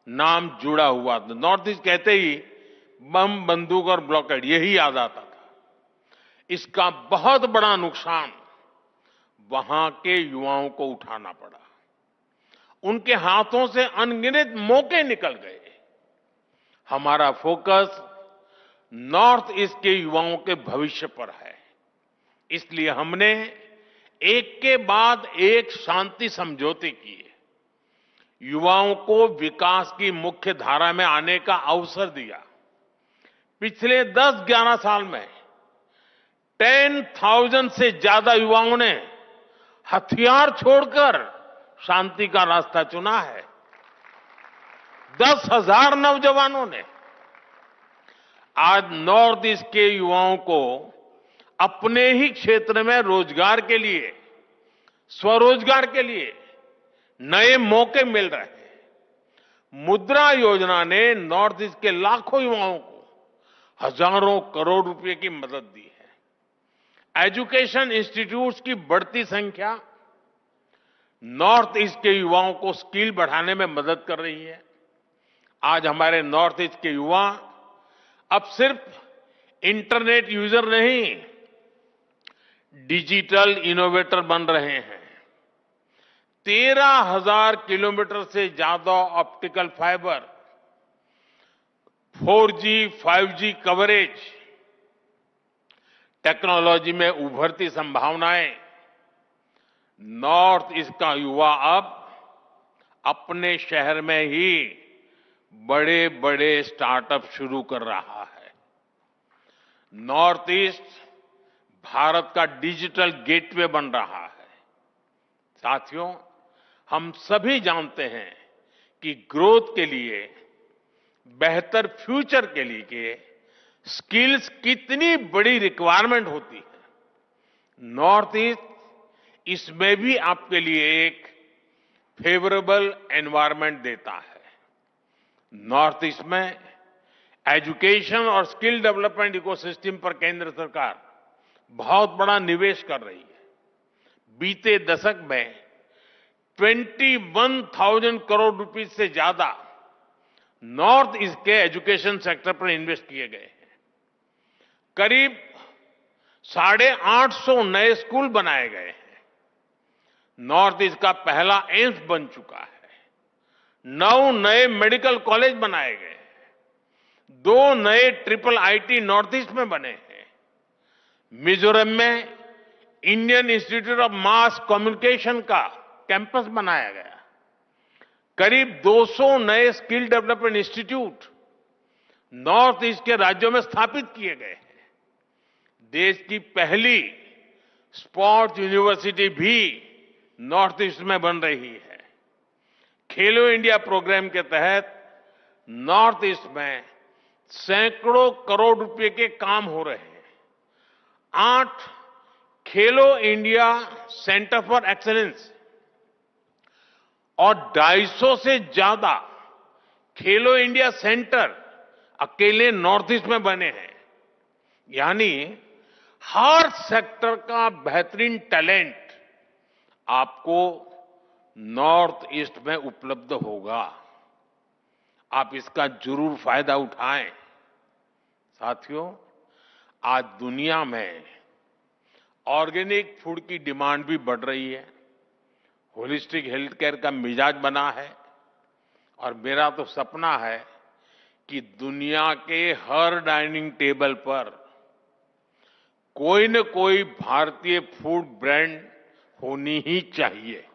नाम जुड़ा हुआ था। नॉर्थ ईस्ट कहते ही बम, बंदूक और ब्लॉकेड यही याद आता था। इसका बहुत बड़ा नुकसान वहां के युवाओं को उठाना पड़ा। उनके हाथों से अनगिनत मौके निकल गए। हमारा फोकस नॉर्थ ईस्ट के युवाओं के भविष्य पर है। इसलिए हमने एक के बाद एक शांति समझौते किए, युवाओं को विकास की मुख्य धारा में आने का अवसर दिया। पिछले 10-11 साल में 10,000 से ज्यादा युवाओं ने हथियार छोड़कर शांति का रास्ता चुना है। 10,000 नौजवानों ने। आज नॉर्थ ईस्ट के युवाओं को अपने ही क्षेत्र में रोजगार के लिए स्वरोजगार के लिए नए मौके मिल रहे हैं। मुद्रा योजना ने नॉर्थ ईस्ट के लाखों युवाओं को हजारों करोड़ रुपए की मदद दी है। एजुकेशन इंस्टीट्यूट्स की बढ़ती संख्या नॉर्थ ईस्ट के युवाओं को स्किल बढ़ाने में मदद कर रही है। आज हमारे नॉर्थ ईस्ट के युवा अब सिर्फ इंटरनेट यूजर नहीं, डिजिटल इनोवेटर बन रहे हैं। 13,000 किलोमीटर से ज्यादा optical fibre, 4G, 5G coverage, technology में उभरती संभावनाएं। नॉर्थ ईस्ट का युवा अब अपने शहर में ही बड़े बड़े स्टार्टअप शुरू कर रहा है। नॉर्थ ईस्ट भारत का डिजिटल गेटवे बन रहा है। साथियों, हम सभी जानते हैं कि ग्रोथ के लिए, बेहतर फ्यूचर के लिए स्किल्स कितनी बड़ी रिक्वायरमेंट होती है। नॉर्थ ईस्ट इसमें भी आपके लिए एक फेवरेबल एनवायरनमेंट देता है। नॉर्थ ईस्ट में एजुकेशन और स्किल डेवलपमेंट इकोसिस्टम पर केंद्र सरकार बहुत बड़ा निवेश कर रही है। बीते दशक में 21,000 करोड़ रुपए से ज्यादा नॉर्थ ईस्ट के एजुकेशन सेक्टर पर इन्वेस्ट किए गए हैं। करीब 850 नए स्कूल बनाए गए हैं। नॉर्थ ईस्ट का पहला एम्स बन चुका है। 9 नए मेडिकल कॉलेज बनाए गए हैं। 2 नए ट्रिपल आईटी नॉर्थ ईस्ट में बने हैं। मिजोरम में Indian institute of mass communication का कैंपस बनाया गया। करीब 200 नए skill development institute north east के राज्यों में स्थापित किए गए हैं। देश की पहली स्पोर्ट्स यूनिवर्सिटी भी नॉर्थ ईस्ट में बन रही है। खेलो इंडिया प्रोग्राम के तहत नॉर्थ ईस्ट में सैकड़ों करोड़ रुपए के काम हो रहे हैं। 8 खेलो इंडिया सेंटर फॉर एक्सीलेंस और 250 से ज्यादा खेलो इंडिया सेंटर अकेले नॉर्थ ईस्ट में बने हैं। यानी हर सेक्टर का बेहतरीन टैलेंट आपको नॉर्थ ईस्ट में उपलब्ध होगा। आप इसका जरूर फायदा उठाएं। साथियों, आज दुनिया में ऑर्गेनिक फूड की डिमांड भी बढ़ रही है। होलिस्टिक हेल्थ केयर का मिजाज बना है और मेरा तो सपना है कि दुनिया के हर डाइनिंग टेबल पर कोई न कोई भारतीय फूड ब्रांड होनी ही चाहिए।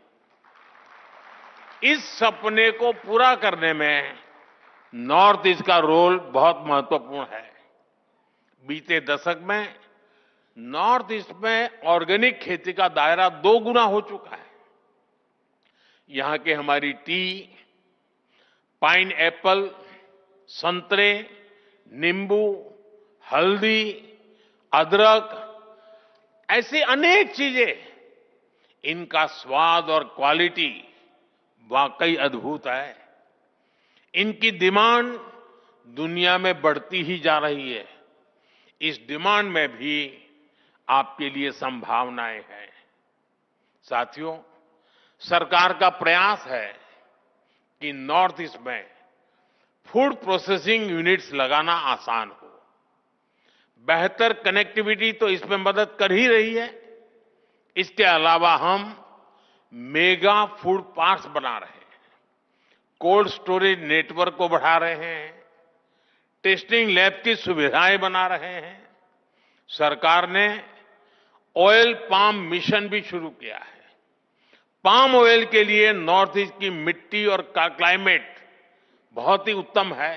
इस सपने को पूरा करने में नॉर्थ ईस्ट का रोल बहुत महत्वपूर्ण है। बीते दशक में नॉर्थ ईस्ट में ऑर्गेनिक खेती का दायरा 2 गुना हो चुका है। यहां के हमारी टी, पाइन एप्पल, संतरे, नींबू, हल्दी, अदरक, ऐसी अनेक चीजें, इनका स्वाद और क्वालिटी वाकई अद्भुत है। इनकी डिमांड दुनिया में बढ़ती ही जा रही है। इस डिमांड में भी आपके लिए संभावनाएं हैं। साथियों, सरकार का प्रयास है कि नॉर्थ ईस्ट में फूड प्रोसेसिंग यूनिट्स लगाना आसान हो। बेहतर कनेक्टिविटी तो इसमें मदद कर ही रही है। इसके अलावा हम मेगा फूड पार्क्स बना रहे हैं, कोल्ड स्टोरेज नेटवर्क को बढ़ा रहे हैं, टेस्टिंग लैब की सुविधाएं बना रहे हैं। सरकार ने ऑयल पाम मिशन भी शुरू किया है। पाम ऑयल के लिए नॉर्थ ईस्ट की मिट्टी और क्लाइमेट बहुत ही उत्तम है।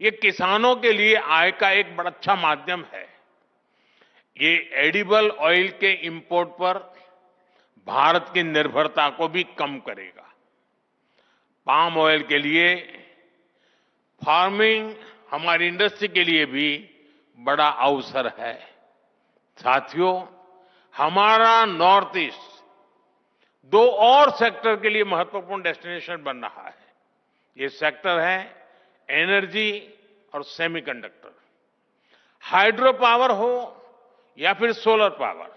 ये किसानों के लिए आय का एक बड़ा अच्छा माध्यम है। ये एडिबल ऑयल के इंपोर्ट पर भारत की निर्भरता को भी कम करेगा। पाम ऑयल के लिए फार्मिंग हमारी इंडस्ट्री के लिए भी बड़ा अवसर है। साथियों, हमारा नॉर्थ ईस्ट दो और सेक्टर के लिए महत्वपूर्ण डेस्टिनेशन बन रहा है। ये सेक्टर है एनर्जी और सेमीकंडक्टर। हाइड्रो पावर हो या फिर सोलर पावर,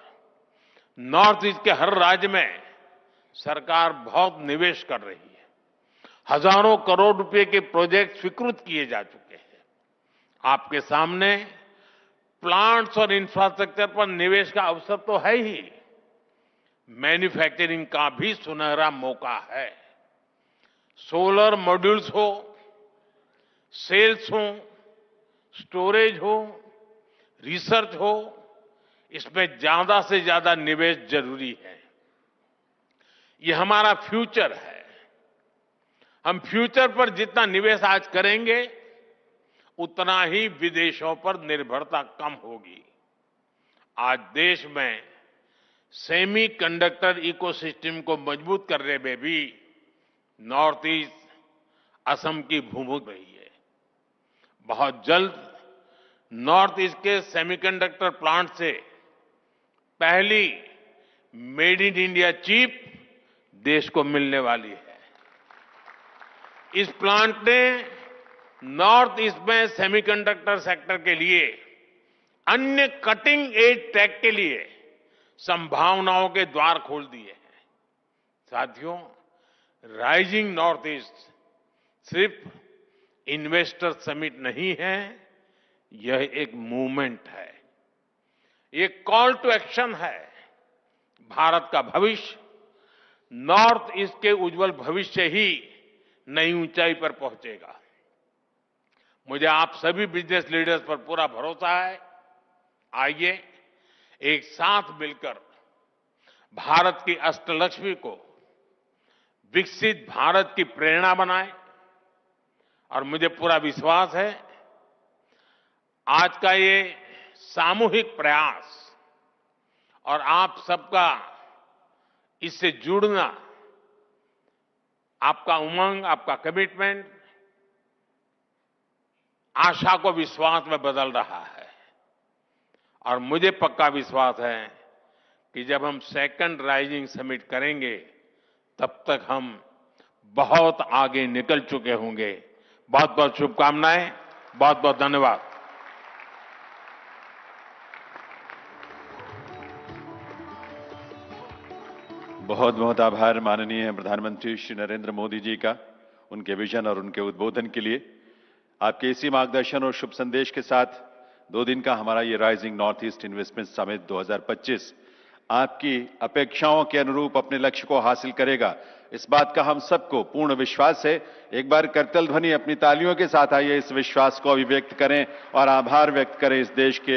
नॉर्थ ईस्ट के हर राज्य में सरकार बहुत निवेश कर रही है। हजारों करोड़ रुपए के प्रोजेक्ट स्वीकृत किए जा चुके हैं। आपके सामने प्लांट्स और इंफ्रास्ट्रक्चर पर निवेश का अवसर तो है ही, मैन्युफैक्चरिंग का भी सुनहरा मौका है। सोलर मॉड्यूल्स हो, सेल्स हो, स्टोरेज हो, रिसर्च हो, इसमें ज्यादा से ज्यादा निवेश जरूरी है। ये हमारा फ्यूचर है। हम फ्यूचर पर जितना निवेश आज करेंगे, उतना ही विदेशों पर निर्भरता कम होगी। आज देश में सेमीकंडक्टर इकोसिस्टम को मजबूत करने में भी नॉर्थ ईस्ट असम की भूमिका रही है। बहुत जल्द नॉर्थ ईस्ट के सेमीकंडक्टर प्लांट से पहली मेड इन इंडिया चिप देश को मिलने वाली है। इस प्लांट ने नॉर्थ ईस्ट में सेमीकंडक्टर सेक्टर के लिए अन्य कटिंग एज टेक के लिए संभावनाओं के द्वार खोल दिए हैं। साथियों, राइजिंग नॉर्थ ईस्ट सिर्फ इन्वेस्टर समिट नहीं है, यह एक मूवमेंट है, ये कॉल टू एक्शन है। भारत का भविष्य नॉर्थ ईस्ट के उज्जवल भविष्य ही नई ऊंचाई पर पहुंचेगा। मुझे आप सभी बिजनेस लीडर्स पर पूरा भरोसा है। आइए एक साथ मिलकर भारत की अष्टलक्ष्मी को विकसित भारत की प्रेरणा बनाएं। और मुझे पूरा विश्वास है, आज का ये सामूहिक प्रयास और आप सबका इससे जुड़ना, आपका उमंग, आपका कमिटमेंट आशा को विश्वास में बदल रहा है। और मुझे पक्का विश्वास है कि जब हम सेकंड राइजिंग समिट करेंगे, तब तक हम बहुत आगे निकल चुके होंगे। बहुत बहुत शुभकामनाएं, बहुत बहुत धन्यवाद। बहुत बहुत आभार माननीय प्रधानमंत्री श्री नरेंद्र मोदी जी का, उनके विजन और उनके उद्बोधन के लिए। आपके इसी मार्गदर्शन और शुभ संदेश के साथ 2 दिन का हमारा ये rising north east investment summit 2025 आपकी अपेक्षाओं के अनुरूप अपने लक्ष्य को हासिल करेगा, इस बात का हम सबको पूर्ण विश्वास है। एक बार करतल ध्वनि अपनी तालियों के साथ आइए इस विश्वास को अभिव्यक्त करें और आभार व्यक्त करें इस देश के